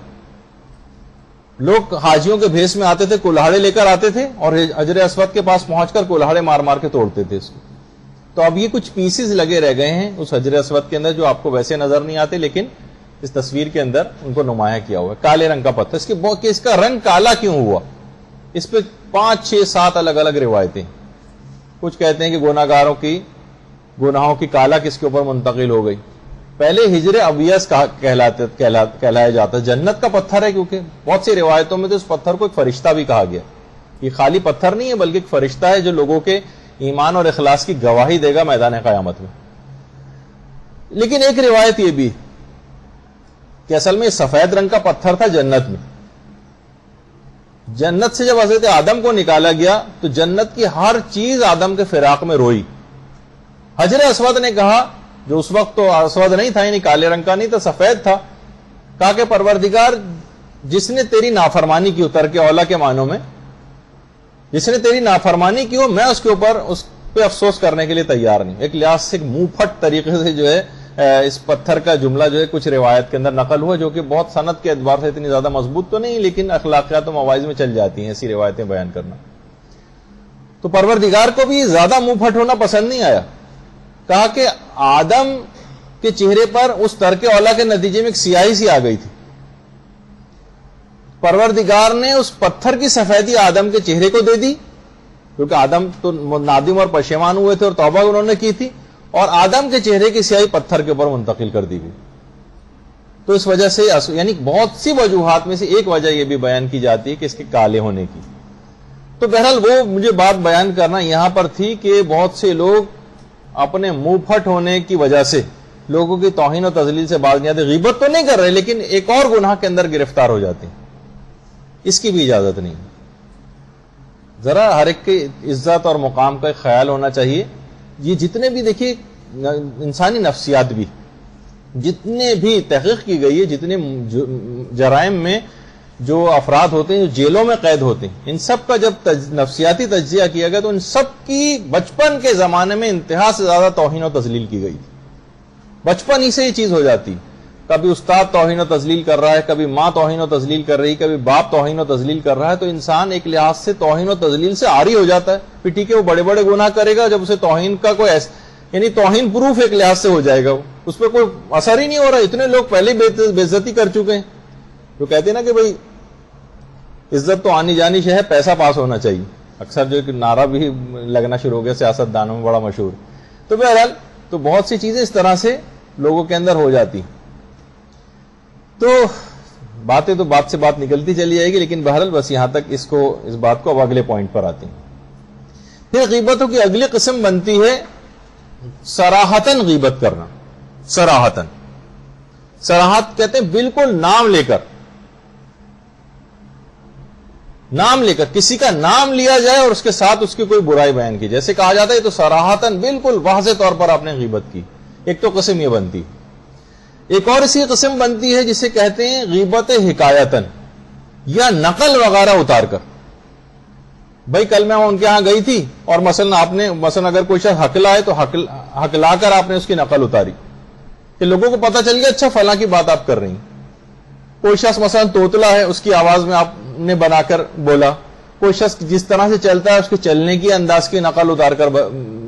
لوگ حاجیوں کے بھیس میں آتے تھے، کلاڑے لے کر آتے تھے اور حجر اسود کے پاس پہنچ کر کلاڑے مار مار کے توڑتے تھے اس کو. تو اب یہ کچھ پیسز لگے رہ گئے ہیں اس حجر اسود کے اندر جو آپ کو ویسے نظر نہیں آتے لیکن اس تصویر کے اندر ان کو نمایاں کیا ہوا ہے. کالے رنگ کا پتھر، اس کا رنگ کالا کیوں ہوا، اس پہ 5 6 7 الگ الگ روایتیں. کچھ کہتے ہیں کہ گناہوں کی کالا کس کے اوپر منتقل ہو گئی. پہلے ہجر ابیض کہلایا جاتا ہے، جنت کا پتھر ہے. کیونکہ بہت سی روایتوں میں تو اس پتھر کو ایک فرشتہ بھی کہا گیا. یہ خالی پتھر نہیں ہے بلکہ ایک فرشتہ ہے جو لوگوں کے ایمان اور اخلاص کی گواہی دے گا میدان قیامت میں. لیکن ایک روایت یہ بھی کہ اصل میں سفید رنگ کا پتھر تھا جنت میں. جنت سے جب حضرت آدم کو نکالا گیا تو جنت کی ہر چیز آدم کے فراق میں روئی. حجر اسود نے کہا، جو اس وقت تو اسود نہیں تھا، یعنی کالے رنگ کا نہیں تھا، سفید تھا، کہا کہ پروردگار جس نے تیری نافرمانی کی، ترک اولا کے معنوں میں جس نے تیری نافرمانی کی ہو، میں اس کے اوپر اس پہ افسوس کرنے کے لیے تیار نہیں. ایک لحاظ سے منہ پھٹ طریقے سے جو ہے اس پتھر کا جملہ جو ہے کچھ روایت کے اندر نقل ہوا، جو کہ بہت سند کے اعتبار سے اتنی زیادہ مضبوط تو نہیں، لیکن اخلاقیات و مواعظ میں چل جاتی ہیں ایسی روایتیں بیان کرنا. تو پروردگار کو بھی زیادہ منہ پھٹ ہونا پسند نہیں آیا. کہا کہ آدم کے چہرے پر اس ترک اولا کے نتیجے میں ایک سیاہی سی آ گئی تھی. پروردگار نے اس پتھر کی سفیدی آدم کے چہرے کو دے دی، کیونکہ آدم تو نادم اور پشیمان ہوئے تھے اور توبہ انہوں نے کی تھی، اور آدم کے چہرے کی سیاہی پتھر کے اوپر منتقل کر دی گئی. تو اس وجہ سے یعنی بہت سی وجوہات میں سے ایک وجہ یہ بھی بیان کی جاتی ہے کہ اس کے کالے ہونے کی. تو بہرحال وہ مجھے بات بیان کرنا یہاں پر تھی کہ بہت سے لوگ اپنے منہ پھٹ ہونے کی وجہ سے لوگوں کی توہین و تذلیل سے باز نہیں آتے. غیبت تو نہیں کر رہے لیکن ایک اور گناہ کے اندر گرفتار ہو جاتے ہیں. اس کی بھی اجازت نہیں. ذرا ہر ایک کی عزت اور مقام کا ایک خیال ہونا چاہیے. یہ جتنے بھی دیکھیے انسانی نفسیات بھی جتنے بھی تحقیق کی گئی ہے، جتنے جرائم میں جو افراد ہوتے ہیں جو جیلوں میں قید ہوتے ہیں، ان سب کا جب نفسیاتی تجزیہ کیا گیا تو ان سب کی بچپن کے زمانے میں انتہا سے زیادہ توہین و تذلیل کی گئی. بچپن ہی سے یہ چیز ہو جاتی. کبھی استاد توہین و تذلیل کر رہا ہے، کبھی ماں توہین و تذلیل کر رہی، کبھی باپ توہین و تذلیل کر رہا ہے، تو انسان ایک لحاظ سے توہین و تذلیل سے عاری ہو جاتا ہے. پھر ٹھیک ہے وہ بڑے بڑے گناہ کرے گا، جب اسے توہین کا کوئی یعنی توہین پروف ایک لحاظ سے ہو جائے گا، اس پہ کوئی اثر ہی نہیں ہو رہا. اتنے لوگ پہلے بے عزتی کر چکے ہیں. جو کہتے ہیں نا کہ بھائی عزت تو آنی جانی شے ہے، پیسہ پاس ہونا چاہیے، اکثر جو ایک نعرہ بھی لگنا شروع ہو گیا سیاست دانوں میں، بڑا مشہور. تو بہرحال تو بہت سی چیزیں اس طرح سے لوگوں کے اندر ہو جاتی. تو باتیں تو بات سے بات نکلتی چلی جائے گی، لیکن بہرحال بس یہاں تک اس بات کو اب اگلے پوائنٹ پر آتے ہیں. پھر غیبتوں کی اگلی قسم بنتی ہے صراحتاً غیبت کرنا. صراحتاً، صراحت کہتے ہیں بالکل نام لے کر کسی کا نام لیا جائے اور اس کے ساتھ اس کی کوئی برائی بیان کی. جیسے کہا جاتا ہے تو صراحتاً بالکل واضح طور پر آپ نے غیبت کی. ایک تو قسم یہ بنتی. ایک اور اسی قسم بنتی ہے جسے کہتے ہیں غیبت حکایتاً، یا نقل وغیرہ اتار کر. بھائی کل میں ان کے ہاں گئی تھی اور مثلا اگر کوئی شخص حقلا ہے تو حقلا کر آپ نے اس کی نقل اتاری کہ لوگوں کو پتہ چل گیا اچھا فلاں کی بات آپ کر رہی ہیں. کوئی شخص مثلا توتلا ہے، اس کی آواز میں آپ نے بنا کر بولا. کوئی شخص جس طرح سے چلتا ہے اس کے چلنے کی انداز کی نقل اتار کر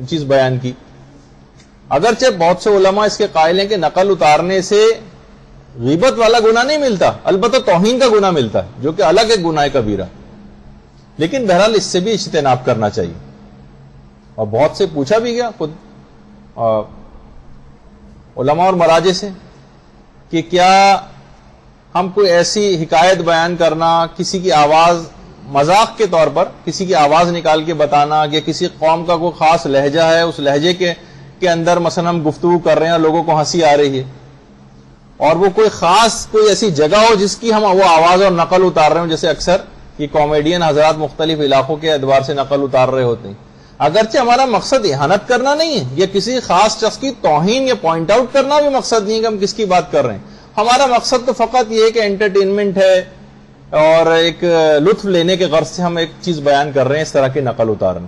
چیز بیان کی. اگرچہ بہت سے علماء اس کے قائل ہیں کہ نقل اتارنے سے غیبت والا گناہ نہیں ملتا، البتہ توہین کا گناہ ملتا ہے، جو کہ الگ ایک گناہ کبیرہ. لیکن بہرحال اس سے بھی اجتناب کرنا چاہیے. اور بہت سے پوچھا بھی گیا خود علماء اور مراجع سے کہ کیا ہم کوئی ایسی حکایت بیان کرنا، کسی کی آواز مذاق کے طور پر کسی کی آواز نکال کے بتانا، کہ کسی قوم کا کوئی خاص لہجہ ہے، اس لہجے کے اندر مثلا ہم گفتگو کر رہے ہیں اور لوگوں کو ہنسی آ رہی ہے، اور وہ کوئی ایسی جگہ ہو جس کی ہم وہ آواز اور نقل اتار رہے ہوں، جیسے اکثر یہ کامیڈین حضرات مختلف علاقوں کے اعتبار سے نقل اتار رہے ہوتے ہیں. اگرچہ ہمارا مقصد اہانت کرنا نہیں ہے، یا کسی خاص شخص کی توہین یا پوائنٹ آؤٹ کرنا بھی مقصد نہیں ہے کہ ہم کس کی بات کر رہے ہیں. ہمارا مقصد تو فقط یہ ہے کہ انٹرٹینمنٹ ہے اور ایک لطف لینے کے غرض سے ہم ایک چیز بیان کر رہے ہیں، اس طرح کی نقل اتارنا.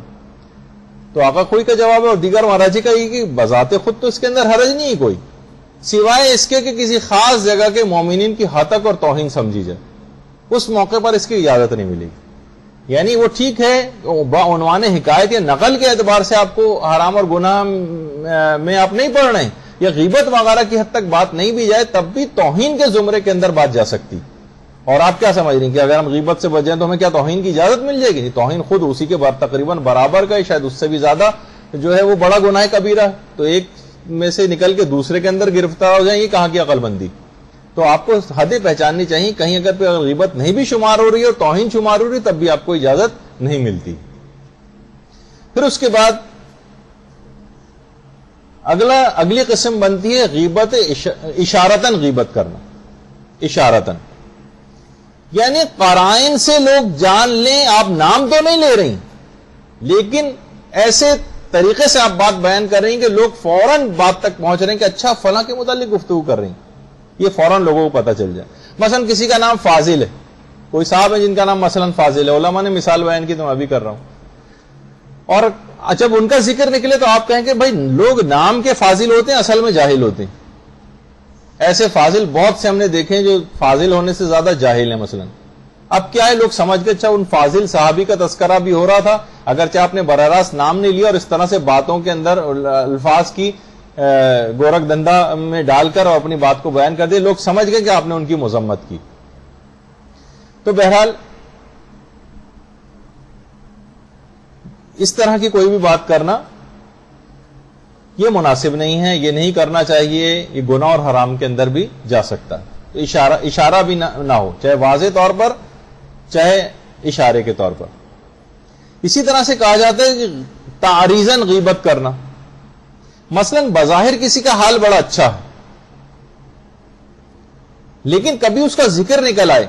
تو آقا کوئی کا جواب ہے اور دیگر مراجع کا یہ کہ بذات خود تو اس کے اندر حرج نہیں ہے کوئی، سوائے اس کے کہ کسی خاص جگہ کے مومنین کی ہتک اور توہین سمجھی جائے، اس موقع پر اس کی اجازت نہیں ملے گی. یعنی وہ ٹھیک ہے بعنوان حکایت یا نقل کے اعتبار سے آپ کو حرام اور گناہ میں آپ نہیں پڑھ رہے ہیں، یا غیبت وغیرہ کی حد تک بات نہیں بھی جائے، تب بھی توہین کے زمرے کے اندر بات جا سکتی. اور آپ کیا سمجھ رہی ہیں کہ اگر ہم غیبت سے بچ جائیں تو ہمیں کیا توہین کی اجازت مل جائے گی؟ توہین خود اسی کے تقریباً برابر کا ہے، شاید اس سے بھی زیادہ جو ہے وہ بڑا گناہ کبیرہ. تو ایک میں سے نکل کے دوسرے کے اندر گرفتار ہو جائیں، یہ کہاں کی عقل بندی؟ تو آپ کو حدیں پہچاننی چاہیے. کہیں اگر پہ غیبت نہیں بھی شمار ہو رہی ہے اور توہین شمار ہو رہی ہے تب بھی آپ کو اجازت نہیں ملتی. پھر اس کے بعد اگلی قسم بنتی ہے غیبت اشارتاً غیبت کرنا. اشارتاً یعنی قرائن سے لوگ جان لیں، آپ نام تو نہیں لے رہی لیکن ایسے طریقے سے آپ بات بیان کر رہی ہیں کہ لوگ فوراً بات تک پہنچ رہے ہیں کہ اچھا فلاں کے متعلق گفتگو کر رہی ہیں، یہ فوراً لوگوں کو پتہ چل جائے. مثلا کسی کا نام فاضل ہے، کوئی صاحب ہے جن کا نام مثلا فاضل ہے، علماء نے مثال بیان کی تو میں بھی کر رہا ہوں، اور جب ان کا ذکر نکلے تو آپ کہیں کہ بھائی لوگ نام کے فاضل ہوتے ہیں، اصل میں جاہل ہوتے ہیں. ایسے فاضل بہت سے ہم نے دیکھے جو فاضل ہونے سے زیادہ جاہل ہیں. مثلا اب کیا ہے، لوگ سمجھ کے اچھا ان فاضل صحابی کا تذکرہ بھی ہو رہا تھا، اگرچہ آپ نے براہ راست نام نہیں لیا، اور اس طرح سے باتوں کے اندر الفاظ کی گورکھ دندا میں ڈال کر اور اپنی بات کو بیان کر دیا، لوگ سمجھ گئے کہ آپ نے ان کی مذمت کی. تو بہرحال اس طرح کی کوئی بھی بات کرنا یہ مناسب نہیں ہے، یہ نہیں کرنا چاہیے، یہ گناہ اور حرام کے اندر بھی جا سکتا ہے. تو اشارہ بھی نہ ہو، چاہے واضح طور پر چاہے اشارے کے طور پر. اسی طرح سے کہا جاتا ہے کہ تعریضاً غیبت کرنا. مثلا بظاہر کسی کا حال بڑا اچھا ہے لیکن کبھی اس کا ذکر نکل آئے،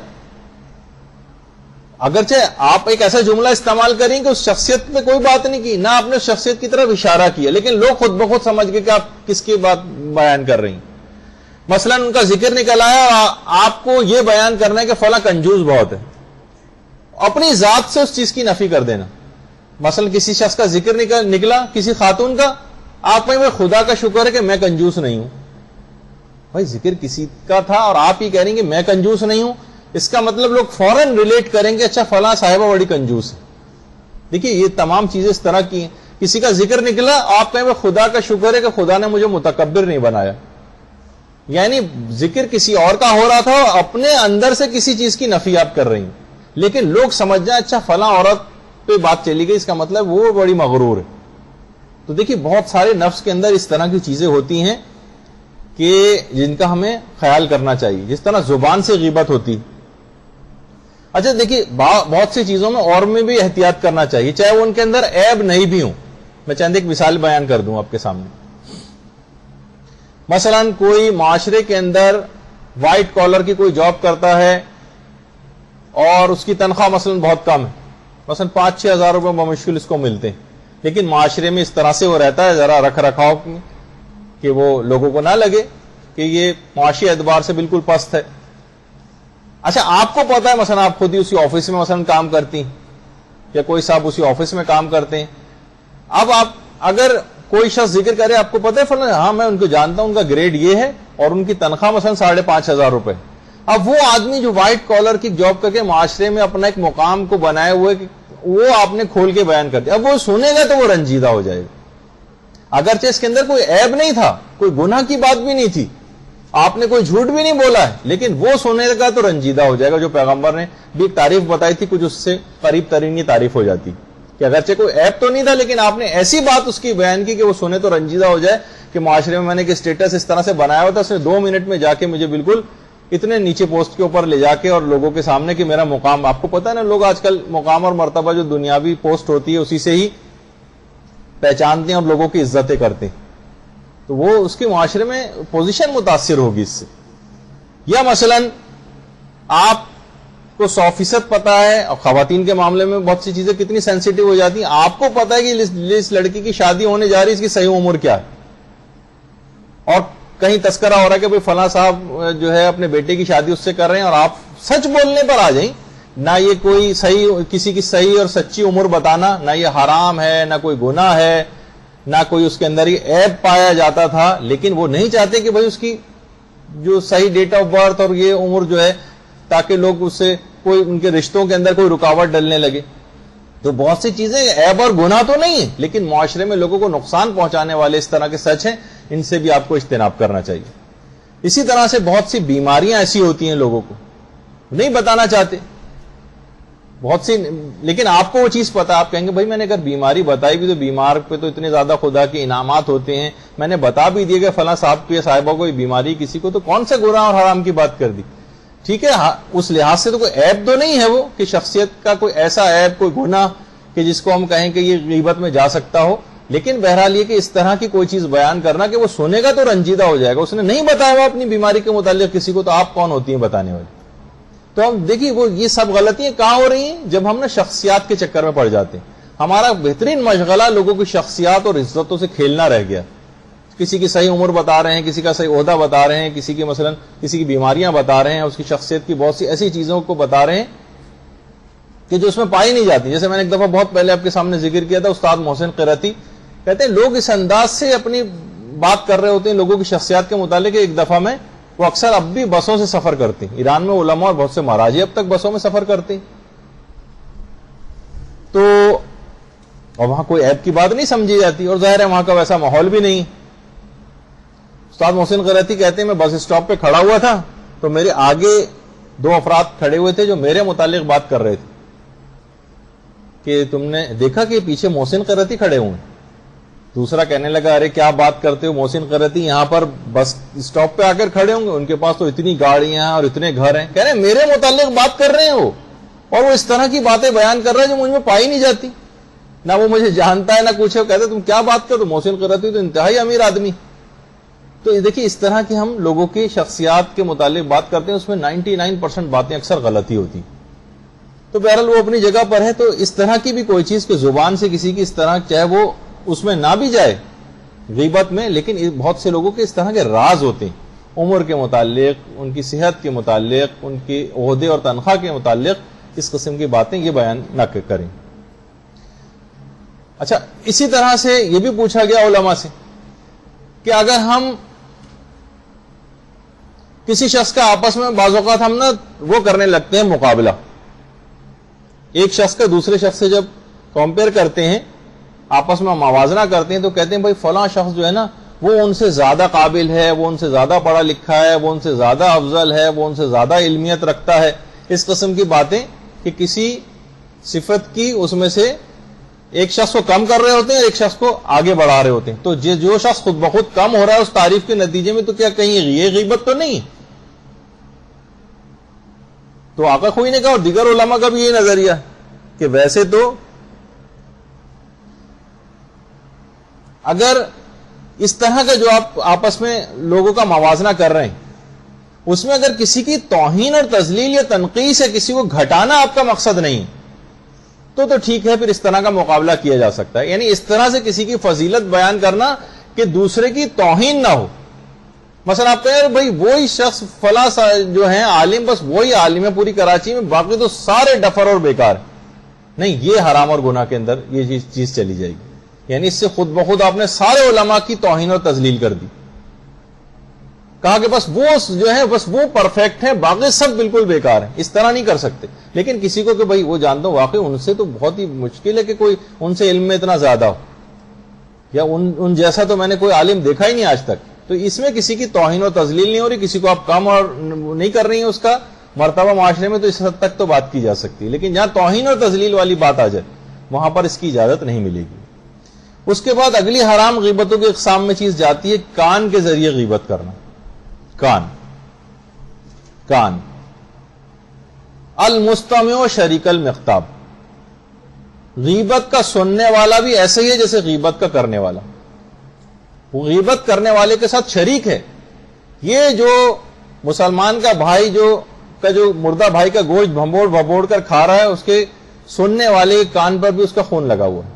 اگرچہ آپ ایک ایسا جملہ استعمال کریں کہ اس شخصیت پہ کوئی بات نہیں کی، نہ آپ نے اس شخصیت کی طرف اشارہ کیا، لیکن لوگ خود بخود سمجھ گئے کہ آپ کس کی بات بیان کر رہی ہیں. مثلا ان کا ذکر نکل آیا اور آپ کو یہ بیان کرنا ہے کہ فلاں کنجوس بہت ہے، اپنی ذات سے اس چیز کی نفی کر دینا. مثلا کسی شخص کا ذکر نکلا کسی خاتون کا، آپ میں خدا کا شکر ہے کہ میں کنجوس نہیں ہوں. بھائی ذکر کسی کا تھا اور آپ ہی کہہ رہیں گے میں کنجوس نہیں ہوں، اس کا مطلب لوگ فوراً ریلیٹ کریں گے اچھا فلاں صاحبہ بڑی کنجوس ہے. دیکھیے یہ تمام چیزیں اس طرح کی ہیں. کسی کا ذکر نکلا آپ کہیں خدا کا شکر ہے کہ خدا نے مجھے متکبر نہیں بنایا، یعنی ذکر کسی اور کا ہو رہا تھا، اپنے اندر سے کسی چیز کی نفی آپ کر رہی ہیں، لیکن لوگ سمجھ جائیں اچھا فلاں عورت پہ بات چلی گئی، اس کا مطلب وہ بڑی مغرور ہے. تو دیکھیے بہت سارے نفس کے اندر اس طرح کی چیزیں ہوتی ہیں کہ جن کا ہمیں خیال کرنا چاہیے. جس طرح زبان سے غیبت ہوتی. اچھا دیکھیے بہت سی چیزوں میں اور میں بھی احتیاط کرنا چاہیے، چاہے وہ ان کے اندر عیب نہیں بھی ہوں. میں چند ایک مثال بیان کر دوں آپ کے سامنے. مثلا کوئی معاشرے کے اندر وائٹ کالر کی کوئی جاب کرتا ہے اور اس کی تنخواہ مثلا بہت کم ہے، مثلا 5-6 ہزار روپے بمشکل اس کو ملتے ہیں، لیکن معاشرے میں اس طرح سے وہ رہتا ہے ذرا رکھ رکھاؤ کہ وہ لوگوں کو نہ لگے کہ یہ معاشی اعتبار سے بالکل پست ہے. اچھا آپ کو پتا ہے مثلا آپ خود ہی اسی آفس میں مثلا کام کرتی ہیں یا کوئی صاحب اسی آفس میں کام کرتے ہیں. اب آپ اگر کوئی شخص ذکر کرے آپ کو پتا ہے فلاں ہاں میں ان کو جانتا ہوں، ان کا گریڈ یہ ہے اور ان کی تنخواہ مثلا 5,500 روپے. اب وہ آدمی جو وائٹ کالر کی جاب کر کے معاشرے میں اپنا ایک مقام کو بنائے ہوئے وہ آپ نے کھول کے بیان کر دیا، اب وہ سنے گا تو وہ رنجیدہ ہو جائے گا. اگرچہ اس کے اندر کوئی عیب نہیں تھا، کوئی گناہ کی بات بھی نہیں تھی، آپ نے کوئی جھوٹ بھی نہیں بولا ہے، لیکن وہ سنے گا تو رنجیدہ ہو جائے گا. جو پیغمبر نے بھی ایک تعریف بتائی تھی کچھ اس سے قریب ترین یہ تعریف ہو جاتی کہ اگرچہ کوئی عیب تو نہیں تھا لیکن آپ نے ایسی بات اس کی بیان کی کہ وہ سنے تو رنجیدہ ہو جائے کہ معاشرے میں نے ایک اسٹیٹس اس طرح سے بنایا ہوا تھا، اس نے 2 منٹ میں جا کے مجھے بالکل اتنے نیچے پوسٹ کے اوپر لے جا کے اور لوگوں کے سامنے کہ میرا مقام، آپ کو پتا ہے نا لوگ آج کل مقام اور مرتبہ جو دنیاوی پوسٹ ہوتی ہے اسی سے ہی پہچانتے ہیں اور لوگوں کی عزتیں کرتے ہیں، تو وہ اس کے معاشرے میں پوزیشن متاثر ہوگی اس سے. یا مثلا آپ کو 100% پتا ہے، اور خواتین کے معاملے میں بہت سی چیزیں کتنی سینسیٹیو ہو جاتی ہیں، آپ کو پتا ہے کہ اس لڑکی کی شادی ہونے جا رہی ہے، اس کی صحیح عمر کیا ہے، اور کہیں تذکرہ ہو رہا ہے کہ بھئی فلاں صاحب جو ہے اپنے بیٹے کی شادی اس سے کر رہے ہیں، اور آپ سچ بولنے پر آ جائیں. نہ یہ کوئی صحیح کسی کی صحیح اور سچی عمر بتانا، نہ یہ حرام ہے، نہ کوئی گناہ ہے، نہ کوئی اس کے اندر یہ عیب پایا جاتا تھا، لیکن وہ نہیں چاہتے کہ بھئی اس کی جو صحیح ڈیٹ آف برتھ اور یہ عمر جو ہے تاکہ لوگ اس سے کوئی ان کے رشتوں کے اندر کوئی رکاوٹ ڈلنے لگے. تو بہت سی چیزیں عیب اور گناہ تو نہیں ہے، لیکن معاشرے میں لوگوں کو نقصان پہنچانے والے اس طرح کے سچ ہیں، ان سے بھی آپ کو اجتناب کرنا چاہیے. اسی طرح سے بہت سی بیماریاں ایسی ہوتی ہیں لوگوں کو نہیں بتانا چاہتے بہت سی، لیکن آپ کو وہ چیز پتا، آپ کہیں گے بھائی میں نے اگر بیماری بتائی بھی تو بیمار پہ تو اتنے زیادہ خدا کے انعامات ہوتے ہیں، میں نے بتا بھی دیا کہ فلاں صاحب کو یا صاحبہ کو بیماری کسی کو، تو کون سے گناہ اور حرام کی بات کر دی. ٹھیک ہے اس لحاظ سے تو کوئی عیب تو نہیں ہے وہ کہ شخصیت کا کوئی ایسا عیب کوئی گناہ کہ جس کو ہم کہیں کہ یہ غیبت میں جا سکتا ہو، لیکن بہرحال یہ کہ اس طرح کی کوئی چیز بیان کرنا کہ وہ سنے گا تو رنجیدہ ہو جائے گا. اس نے نہیں بتایا ہوا اپنی بیماری کے متعلق کسی کو، تو آپ کون ہوتی ہیں بتانے والی. تو ہم دیکھیے وہ یہ سب غلطیاں کہاں ہو رہی ہیں جب ہم نے شخصیات کے چکر میں پڑ جاتے ہیں. ہمارا بہترین مشغلہ لوگوں کی شخصیات اور عزتوں سے کھیلنا رہ گیا. کسی کی صحیح عمر بتا رہے ہیں، کسی کا صحیح عہدہ بتا رہے ہیں، کسی کی مثلا کسی کی بیماریاں بتا رہے ہیں، اس کی شخصیت کی بہت سی ایسی چیزوں کو بتا رہے ہیں کہ جو اس میں پائی نہیں جاتی. جیسے میں نے ایک دفعہ بہت پہلے آپ کے سامنے ذکر کیا تھا، استاد محسن قرتی کہتے ہیں لوگ اس انداز سے اپنی بات کر رہے ہوتے ہیں لوگوں کی شخصیات کے متعلق. ایک دفعہ میں وہ اکثر اب بھی بسوں سے سفر کرتے ہیں. ایران میں علماء اور بہت سے مراجع اب تک بسوں میں سفر کرتے ہیں. تو اور وہاں کوئی عیب کی بات نہیں سمجھی جاتی, اور ظاہر ہے وہاں کا ویسا ماحول بھی نہیں. استاد محسن قرتی کہتے ہیں میں بس اسٹاپ پہ کھڑا ہوا تھا تو میرے آگے 2 افراد کھڑے ہوئے تھے جو میرے متعلق بات کر رہے تھے کہ تم نے دیکھا کہ پیچھے محسن قرتی کھڑے ہوئے. دوسرا کہنے لگا ارے کیا بات کرتے ہو, محسن قرتی یہاں پر بس اسٹاپ پہ آ کر کھڑے ہوں گے, ان کے پاس تو اتنی گاڑیاں اور اتنے گھر ہیں. کہہ رہے میرے متعلق بات کر رہے ہیں وہ, اور وہ اس طرح کی باتیں بیان کر رہا ہے جو مجھ میں پائی نہیں جاتی. نہ وہ مجھے جانتا ہے نہ کچھ ہے. کہتے تم کیا بات کرو, محسن قرتی تو انتہائی امیر آدمی. تو دیکھیے اس طرح کی ہم لوگوں کی شخصیات کے متعلق بات کرتے ہیں, اس میں 99% باتیں اکثر غلطی ہوتی. تو بہرحال وہ اپنی جگہ پر ہے. تو اس طرح کی بھی کوئی چیز کہ زبان سے کسی کی اس طرح, چاہے وہ اس میں نہ بھی جائے غیبت میں, لیکن بہت سے لوگوں کے اس طرح کے راز ہوتے ہیں عمر کے متعلق, ان کی صحت کے متعلق, ان کے عہدے اور تنخواہ کے متعلق, اس قسم کی باتیں یہ بیان نہ کریں. اچھا, اسی طرح سے یہ بھی پوچھا گیا علماء سے کہ اگر ہم کسی شخص کا آپس میں بعض اوقات ہم نا وہ کرنے لگتے ہیں مقابلہ, ایک شخص کا دوسرے شخص سے جب کمپیئر کرتے ہیں, آپس میں موازنہ کرتے ہیں, تو کہتے ہیں بھائی فلاں شخص جو ہے نا وہ ان سے زیادہ قابل ہے, وہ ان سے زیادہ پڑھا لکھا ہے, وہ ان سے زیادہ افضل ہے, وہ ان سے زیادہ علمیت رکھتا ہے. اس قسم کی باتیں کہ کسی صفت کی اس میں سے ایک شخص کو کم کر رہے ہوتے ہیں, ایک شخص کو آگے بڑھا رہے ہوتے ہیں. تو جو شخص خود بخود کم ہو رہا ہے اس تعریف کے نتیجے میں, تو کیا کہیں یہ غیبت تو نہیں ہے؟ تو آقا خوئی نے کہا اور دیگر علماء کا بھی یہ نظریہ کہ ویسے تو اگر اس طرح کا جو آپ آپس میں لوگوں کا موازنہ کر رہے ہیں, اس میں اگر کسی کی توہین اور تذلیل یا تنقیص یا کسی کو گھٹانا آپ کا مقصد نہیں تو ٹھیک ہے, پھر اس طرح کا مقابلہ کیا جا سکتا ہے. یعنی اس طرح سے کسی کی فضیلت بیان کرنا کہ دوسرے کی توہین نہ ہو. مثلا آپ کہیں بھائی وہی شخص فلاں جو ہیں عالم, بس وہی عالم ہے پوری کراچی میں, باقی تو سارے ڈفر اور بیکار. نہیں, یہ حرام اور گناہ کے اندر یہ چیز چلی جائے گی. یعنی اس سے خود بخود آپ نے سارے علماء کی توہین اور تذلیل کر دی. کہا کہ بس وہ جو ہے بس وہ پرفیکٹ ہیں, باقی سب بالکل بیکار ہیں. اس طرح نہیں کر سکتے. لیکن کسی کو کہ بھائی وہ جانتا ہوں واقعی ان سے تو بہت ہی مشکل ہے کہ کوئی ان سے علم میں اتنا زیادہ ہو, یا ان جیسا تو میں نے کوئی عالم دیکھا ہی نہیں آج تک. تو اس میں کسی کی توہین و تذلیل نہیں ہو رہی, کسی کو آپ کم اور نہیں کر رہی ہیں اس کا مرتبہ معاشرے میں, تو اس حد تک تو بات کی جا سکتی ہے. لیکن جہاں توہین اور تذلیل والی بات آ جائے وہاں پر اس کی اجازت نہیں ملے گی. اس کے بعد اگلی حرام غیبتوں کی اقسام میں چیز جاتی ہے کان کے ذریعے غیبت کرنا. کان المستمع شریک المخطاب, غیبت کا سننے والا بھی ایسے ہی ہے جیسے غیبت کا کرنے والا. وہ غیبت کرنے والے کے ساتھ شریک ہے. یہ جو مسلمان کا بھائی جو مردہ بھائی کا گوشت بھبوڑ کر کھا رہا ہے, اس کے سننے والے کان پر بھی اس کا خون لگا ہوا ہے.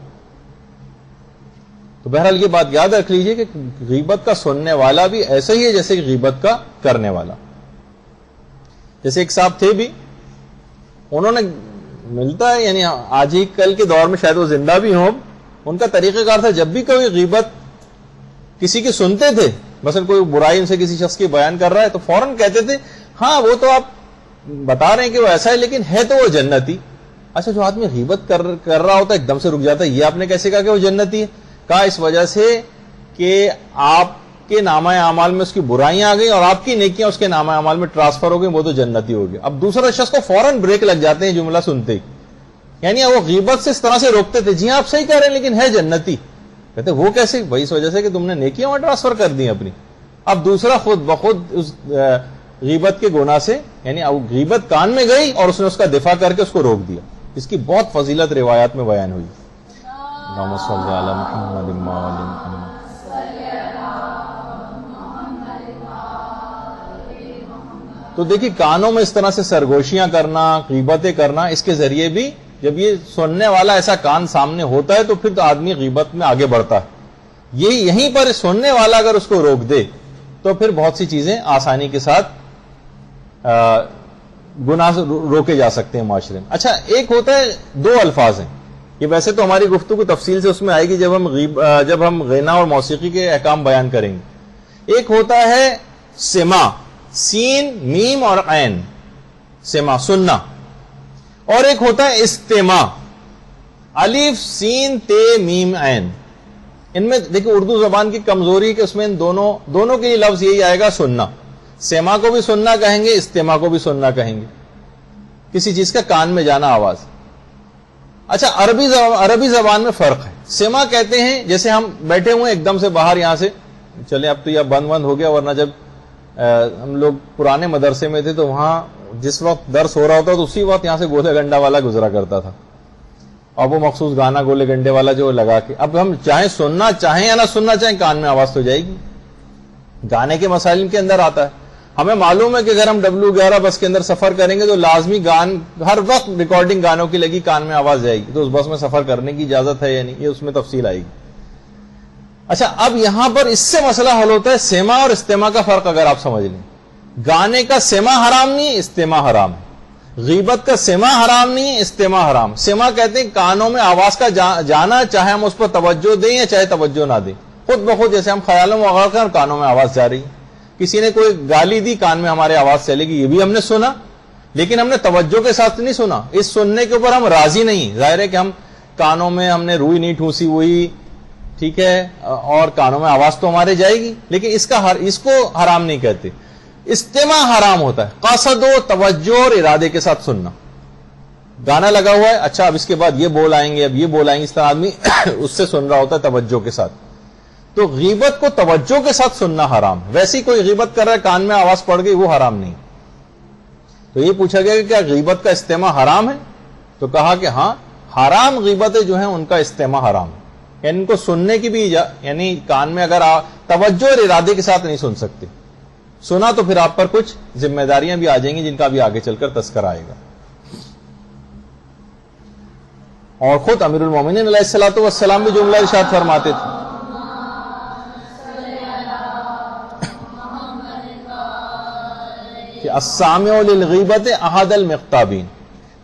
تو بہرحال یہ بات یاد رکھ لیجئے کہ غیبت کا سننے والا بھی ایسا ہی ہے جیسے غیبت کا کرنے والا. جیسے ایک صاحب تھے بھی, انہوں نے ملتا ہے یعنی آج ہی کل کے دور میں شاید وہ زندہ بھی ہوں, ان کا طریقہ کار تھا جب بھی کوئی غیبت کسی کی سنتے تھے, مثلا کوئی برائی ان سے کسی شخص کی بیان کر رہا ہے, تو فوراً کہتے تھے ہاں وہ تو آپ بتا رہے ہیں کہ وہ ایسا ہے لیکن ہے تو وہ جنتی. اچھا, جو آدمی غیبت کر رہا ہوتا ہے ایک دم سے رک جاتا ہے, یہ آپ نے کیسے کہا کہ وہ جنتی ہے؟ کہا اس وجہ سے کہ آپ کے نامہ اعمال میں اس کی برائیاں آ گئی اور آپ کی نیکیاں اس کے نامہ اعمال میں ٹرانسفر ہو گئی, وہ تو جنتی ہو گیا. اب دوسرا شخص کو فوراً بریک لگ جاتے ہیں جملہ سنتے ہی, یعنی وہ غیبت سے اس طرح سے روکتے تھے جی ہاں آپ صحیح کہہ رہے ہیں لیکن ہے جنتی. کہتے وہ کیسے؟ وہی اس وجہ سے کہ تم نے نیکیاں وہاں ٹرانسفر کر دی اپنی. اب دوسرا خود بخود اس غیبت کے گناہ سے, یعنی غیبت کان میں گئی اور اس نے اس کا دفاع کر کے اس کو روک دیا. اس کی بہت فضیلت روایات میں بیان ہوئی. اللہم صلی علی محمد وعلی محمد. تو دیکھیے کانوں میں اس طرح سے سرگوشیاں کرنا, غیبتیں کرنا, اس کے ذریعے بھی جب یہ سننے والا ایسا کان سامنے ہوتا ہے تو پھر تو آدمی غیبت میں آگے بڑھتا ہے. یہیں پر سننے والا اگر اس کو روک دے تو پھر بہت سی چیزیں آسانی کے ساتھ گناہ روکے جا سکتے ہیں معاشرے میں. اچھا, ایک ہوتا ہے دو الفاظ ہیں, یہ ویسے تو ہماری گفتگو تفصیل سے اس میں آئے گی جب ہم غنا اور موسیقی کے احکام بیان کریں گے. ایک ہوتا ہے سما, سین میم اور عین سما سننا، اور ایک ہوتا ہے استماع الف سین تے میم عین. ان میں دیکھیں اردو زبان کی کمزوری کہ اس میں ان دونوں کے لیے لفظ یہی آئے گا سننا. سما کو بھی سننا کہیں گے، استماع کو بھی سننا کہیں گے، کسی چیز کا کان میں جانا آواز. اچھا عربی زبان میں فرق ہے. سما کہتے ہیں جیسے ہم بیٹھے ہوئے ایک دم سے باہر یہاں سے چلے، اب تو یہ بند ہو گیا، ورنہ جب ہم لوگ پرانے مدرسے میں تھے تو وہاں جس وقت درس ہو رہا ہوتا تو اسی وقت یہاں سے گولے گنڈا والا گزرا کرتا تھا، اور وہ مخصوص گانا گولے گنڈے والا جو لگا کے، اب ہم چاہیں سننا چاہیں یا نہ سننا چاہیں کان میں آواز تو جائے گی. گانے کے مسائل کے اندر آتا ہے. ہمیں معلوم ہے کہ اگر ہم W11 بس کے اندر سفر کریں گے تو لازمی ہر وقت ریکارڈنگ گانوں کی لگی، کان میں آواز جائے گی، تو اس بس میں سفر کرنے کی اجازت ہے یا نہیں، یہ اس میں تفصیل آئے گی. اچھا اب یہاں پر اس سے مسئلہ حل ہوتا ہے سما اور استماع کا فرق اگر آپ سمجھ لیں. گانے کا سما حرام نہیں، استماع حرام. غیبت کا سما حرام نہیں، استماع حرام. سما کہتے ہیں کانوں میں آواز کا جانا، چاہے ہم اس پر توجہ دیں یا چاہے توجہ نہ دیں، خود بخود جیسے ہم خیالوں میں وغیرہ کر کانوں میں آواز جا رہی. کسی نے کوئی گالی دی، کان میں ہمارے آواز چلے گی، یہ بھی ہم نے سنا، لیکن ہم نے توجہ کے ساتھ نہیں سنا. اس سننے کے اوپر ہم راضی نہیں. ظاہر ہے کہ ہم کانوں میں ہم نے روئی نہیں ٹھوسی ہوئی، ٹھیک ہے، اور کانوں میں آواز تو ہمارے جائے گی، لیکن اس کو حرام نہیں کہتے. استماع حرام ہوتا ہے قصد و توجہ اور ارادے کے ساتھ سننا. گانا لگا ہوا ہے، اچھا اب اس کے بعد یہ بول آئیں گے، اب یہ بول آئیں گے، اس طرح آدمی اس سے سن رہا ہوتا ہے توجہ کے ساتھ. تو غیبت کو توجہ کے ساتھ سننا حرام ہے. ویسی کوئی غیبت کر رہا ہے، کان میں آواز پڑ گئی، وہ حرام نہیں. تو یہ پوچھا گیا کہ کیا غیبت کا استماع حرام ہے؟ تو کہا کہ ہاں، حرام غیبتیں جو ہیں ان کا استماع حرام ہے، یعنی ان کو سننے کی بھی یعنی کان میں اگر توجہ اور ارادے کے ساتھ نہیں سن سکتے. سنا تو پھر آپ پر کچھ ذمہ داریاں بھی آ جائیں گی جن کا بھی آگے چل کر تذکرہ آئے گا. اور خود امیر المومنین علیہ الصلوۃ والسلام بھی جملہ ارشاد فرماتے تھے کہ السامع للغیبت احد المغتابین،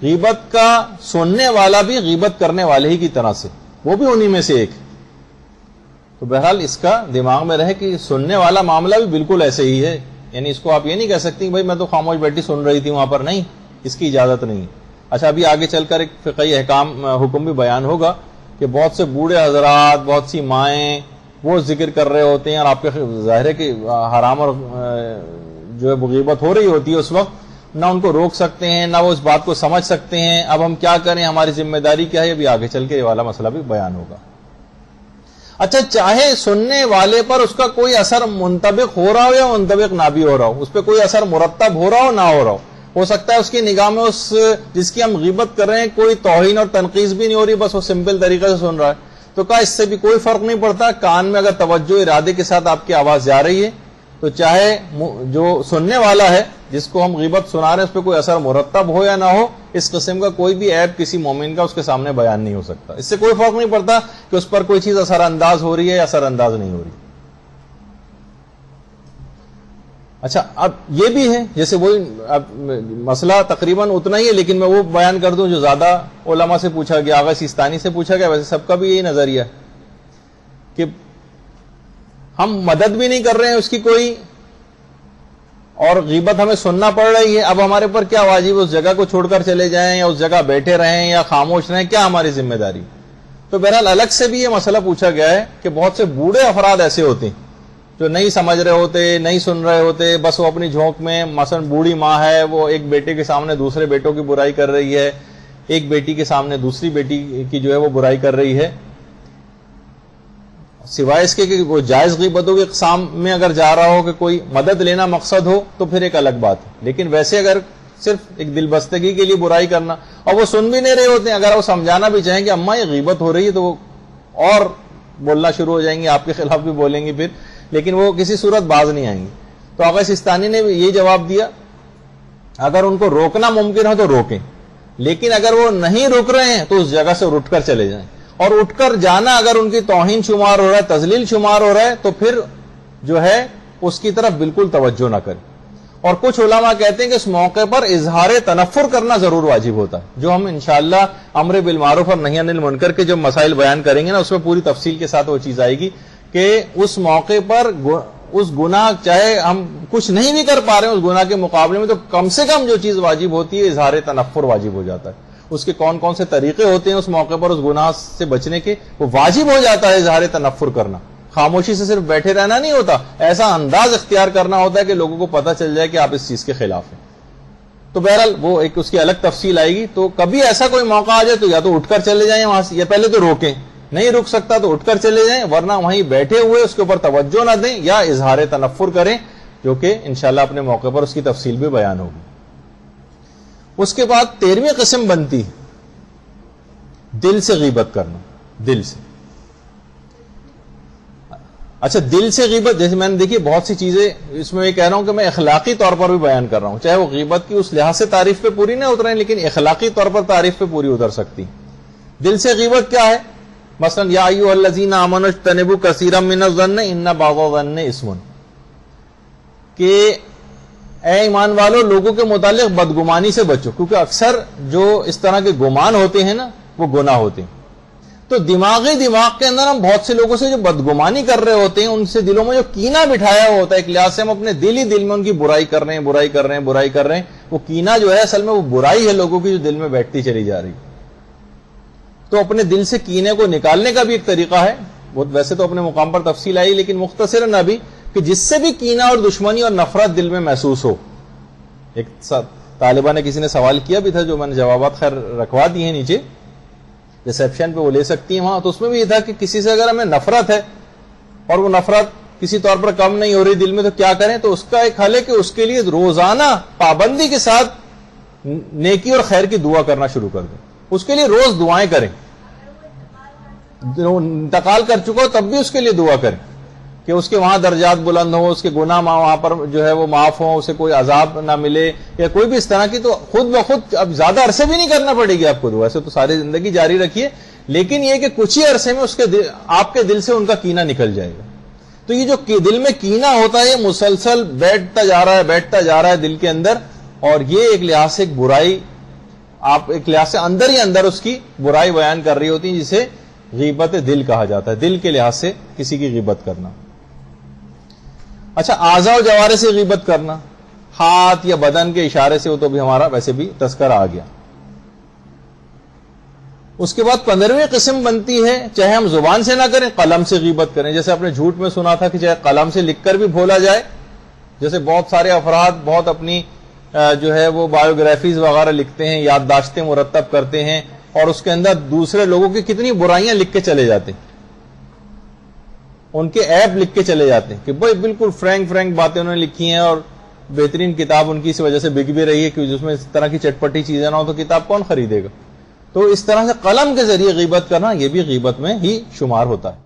غیبت کا سننے والا بھی غیبت کرنے والے ہی کی طرح سے، وہ بھی انہی میں سے ایک. تو بہرحال اس کا دماغ میں رہے کہ سننے والا معاملہ بھی بالکل ایسے ہی ہے، یعنی اس کو آپ یہ نہیں کہہ سکتی بھائی میں تو خاموش بیٹھی سن رہی تھی وہاں پر، نہیں، اس کی اجازت نہیں. اچھا ابھی آگے چل کر ایک فقہی حکم بھی بیان ہوگا کہ بہت سے بوڑھے حضرات، بہت سی مائیں وہ ذکر کر رہے ہوتے ہیں، اور آپ کے ظاہر ہے کہ حرام اور جو ہے غیبت ہو رہی ہوتی ہے اس وقت، نہ ان کو روک سکتے ہیں نہ وہ اس بات کو سمجھ سکتے ہیں. اب ہم کیا کریں، ہماری ذمہ داری کیا ہے، ابھی آگے چل کے یہ والا مسئلہ بھی بیان ہوگا. اچھا چاہے سننے والے پر اس کا کوئی اثر منطبق ہو رہا ہو یا منطبق نہ بھی ہو رہا ہو، اس پہ کوئی اثر مرتب ہو رہا ہو نہ ہو رہا ہو سکتا ہے اس کی نگاہ میں اس جس کی ہم غیبت کر رہے ہیں کوئی توہین اور تنقیص بھی نہیں ہو رہی، بس وہ سمپل طریقے سے سن رہا ہے. تو کہا اس سے بھی کوئی فرق نہیں پڑتا. کان میں اگر توجہ ارادے کے ساتھ آپ کی آواز جا رہی ہے تو چاہے جو سننے والا ہے جس کو ہم غیبت سنا رہے ہیں اس پہ کوئی اثر مرتب ہو یا نہ ہو، اس قسم کا کوئی بھی عیب کسی مومن کا اس کے سامنے بیان نہیں ہو سکتا. اس سے کوئی فرق نہیں پڑتا کہ اس پر کوئی چیز اثر انداز ہو رہی ہے یا اثر انداز نہیں ہو رہی. اچھا اب یہ بھی ہے، جیسے وہی مسئلہ تقریباً اتنا ہی ہے لیکن میں وہ بیان کر دوں جو زیادہ علماء سے پوچھا گیا، آغا سیستانی سے پوچھا گیا، ویسے سب کا بھی یہی نظریہ ہے کہ ہم مدد بھی نہیں کر رہے ہیں اس کی کوئی، اور غیبت ہمیں سننا پڑ رہی ہے. اب ہمارے پر کیا واجب، اس جگہ کو چھوڑ کر چلے جائیں یا اس جگہ بیٹھے رہیں یا خاموش رہیں، کیا ہماری ذمہ داری. تو بہرحال الگ سے بھی یہ مسئلہ پوچھا گیا ہے کہ بہت سے بوڑھے افراد ایسے ہوتے ہیں جو نہیں سمجھ رہے ہوتے، نہیں سن رہے ہوتے، بس وہ اپنی جھونک میں، مثلا بوڑھی ماں ہے وہ ایک بیٹے کے سامنے دوسرے بیٹوں کی برائی کر رہی ہے، ایک بیٹی کے سامنے دوسری بیٹی کی جو ہے وہ برائی کر رہی ہے، سوائے اس کے کہ وہ جائز غیبتوں کے اقسام میں اگر جا رہا ہو کہ کوئی مدد لینا مقصد ہو تو پھر ایک الگ بات ہے. لیکن ویسے اگر صرف ایک دل بستگی کے لیے برائی کرنا، اور وہ سن بھی نہیں رہے ہوتے ہیں، اگر وہ سمجھانا بھی چاہیں کہ اماں یہ غیبت ہو رہی ہے تو وہ اور بولنا شروع ہو جائیں گے، آپ کے خلاف بھی بولیں گے پھر، لیکن وہ کسی صورت باز نہیں آئیں گے. تو آغا سیستانی نے بھی یہ جواب دیا اگر ان کو روکنا ممکن ہو تو روکیں، لیکن اگر وہ نہیں روک رہے ہیں تو اس جگہ سے اٹھ کر چلے جائیں. اور اٹھ کر جانا اگر ان کی توہین شمار ہو رہا ہے، تذلیل شمار ہو رہا ہے، تو پھر جو ہے اس کی طرف بالکل توجہ نہ کریں. اور کچھ علماء کہتے ہیں کہ اس موقع پر اظہار تنفر کرنا ضرور واجب ہوتا ہے، جو ہم انشاءاللہ امر بالمعروف اور نہی عن المنکر کے جو مسائل بیان کریں گے نا اس میں پوری تفصیل کے ساتھ وہ چیز آئے گی کہ اس موقع پر اس گناہ چاہے ہم کچھ نہیں بھی کر پا رہے ہیں اس گناہ کے مقابلے میں، تو کم سے کم جو چیز واجب ہوتی ہے اظہار تنفر واجب ہو جاتا ہے. اس کے کون کون سے طریقے ہوتے ہیں اس موقع پر اس گناہ سے بچنے کے، وہ واجب ہو جاتا ہے اظہار تنفر کرنا. خاموشی سے صرف بیٹھے رہنا نہیں ہوتا، ایسا انداز اختیار کرنا ہوتا ہے کہ لوگوں کو پتہ چل جائے کہ آپ اس چیز کے خلاف ہیں. تو بہرحال وہ ایک اس کی الگ تفصیل آئے گی. تو کبھی ایسا کوئی موقع آ جائے تو یا تو اٹھ کر چلے جائیں وہاں سے، یا پہلے تو روکیں، نہیں رک سکتا تو اٹھ کر چلے جائیں، ورنہ وہیں بیٹھے ہوئے اس کے اوپر توجہ نہ دیں یا اظہار تنفر کریں، جو کہ انشاءاللہ اپنے موقع پر اس کی تفصیل بھی بیان ہوگی. اس کے بعد 13ویں قسم بنتی ہے دل سے غیبت کرنا. دل سے، اچھا دل سے غیبت، جیسے میں نے دیکھی بہت سی چیزیں اس میں یہ کہہ رہا ہوں کہ میں اخلاقی طور پر بھی بیان کر رہا ہوں، چاہے وہ غیبت کی اس لحاظ سے تعریف پہ پوری نہ اتریں لیکن اخلاقی طور پر تعریف پہ پوری اتر سکتی. دل سے غیبت کیا ہے؟ مثلا یا ایھا الذین آمنوا اجتنبوا کثیرا من الظن ان بعض الظن اثم، کہ اے ایمان والو لوگوں کے متعلق بدگمانی سے بچو، کیونکہ اکثر جو اس طرح کے گمان ہوتے ہیں نا وہ گناہ ہوتے ہیں. تو دماغ کے اندر ہم بہت سے لوگوں سے جو بدگمانی کر رہے ہوتے ہیں، ان سے دلوں میں جو کینہ بٹھایا ہوا ہوتا ہے، ایک لحاظ سے ہم اپنے دل ہی دل میں ان کی برائی کر رہے ہیں. وہ کینہ جو ہے اصل میں وہ برائی ہے لوگوں کی جو دل میں بیٹھتی چلی جا رہی. تو اپنے دل سے کینے کو نکالنے کا بھی ایک طریقہ ہے، وہ ویسے تو اپنے مقام پر تفصیل آئی لیکن مختصراً ابھی، کہ جس سے بھی کینہ اور دشمنی اور نفرت دل میں محسوس ہو. ایک طالبہ نے کسی نے سوال کیا بھی تھا جو میں نے جوابات خیر رکھوا دیے ہیں نیچے ریسیپشن پہ، وہ لے سکتی ہیں وہاں. تو اس میں بھی یہ تھا کہ کسی سے اگر ہمیں نفرت ہے اور وہ نفرت کسی طور پر کم نہیں ہو رہی دل میں تو کیا کریں؟ تو اس کا ایک حل ہے کہ اس کے لیے روزانہ پابندی کے ساتھ نیکی اور خیر کی دعا کرنا شروع کر دیں. اس کے لیے روز دعائیں کریں. انتقال کر چکا ہو تب بھی اس کے لیے دعا کریں کہ اس کے وہاں درجات بلند ہو، اس کے گناہ وہاں پر جو ہے وہ معاف ہوں، اسے کوئی عذاب نہ ملے یا کوئی بھی اس طرح کی. تو خود بخود اب زیادہ عرصے بھی نہیں کرنا پڑے گی آپ کو دعا، ایسے تو ساری زندگی جاری رکھیے، لیکن یہ کہ کچھ ہی عرصے میں اس کے آپ کے دل سے ان کا کینہ نکل جائے گا. تو یہ جو دل میں کینہ ہوتا ہے یہ مسلسل بیٹھتا جا رہا ہے دل کے اندر، اور یہ ایک لحاظ سے ایک برائی، آپ ایک لحاظ سے اندر ہی اندر اس کی برائی بیان کر رہی ہوتی ہے، جسے غیبت دل کہا جاتا ہے. دل کے لحاظ سے کسی کی غیبت کرنا. اچھا اعضاء و جوارح سے غیبت کرنا، ہاتھ یا بدن کے اشارے سے، وہ تو بھی ہمارا ویسے بھی تذکرہ آ گیا. اس کے بعد 15ویں قسم بنتی ہے، چاہے ہم زبان سے نہ کریں قلم سے غیبت کریں. جیسے اپنے جھوٹ میں سنا تھا کہ چاہے قلم سے لکھ کر بھی بھولا جائے، جیسے بہت سارے افراد بہت اپنی جو ہے وہ بایوگرافیز وغیرہ لکھتے ہیں، یادداشتیں مرتب کرتے ہیں، اور اس کے اندر دوسرے لوگوں کی کتنی برائیاں لکھ کے چلے جاتے ہیں، ان کے عیب لکھ کے چلے جاتے ہیں کہ بھائی بالکل فرینک باتیں انہوں نے لکھی ہیں، اور بہترین کتاب ان کی اس وجہ سے بک بھی رہی ہے کہ جس میں اس طرح کی چٹپٹی چیزیں نہ ہو تو کتاب کون خریدے گا. تو اس طرح سے قلم کے ذریعے غیبت کرنا یہ بھی غیبت میں ہی شمار ہوتا ہے.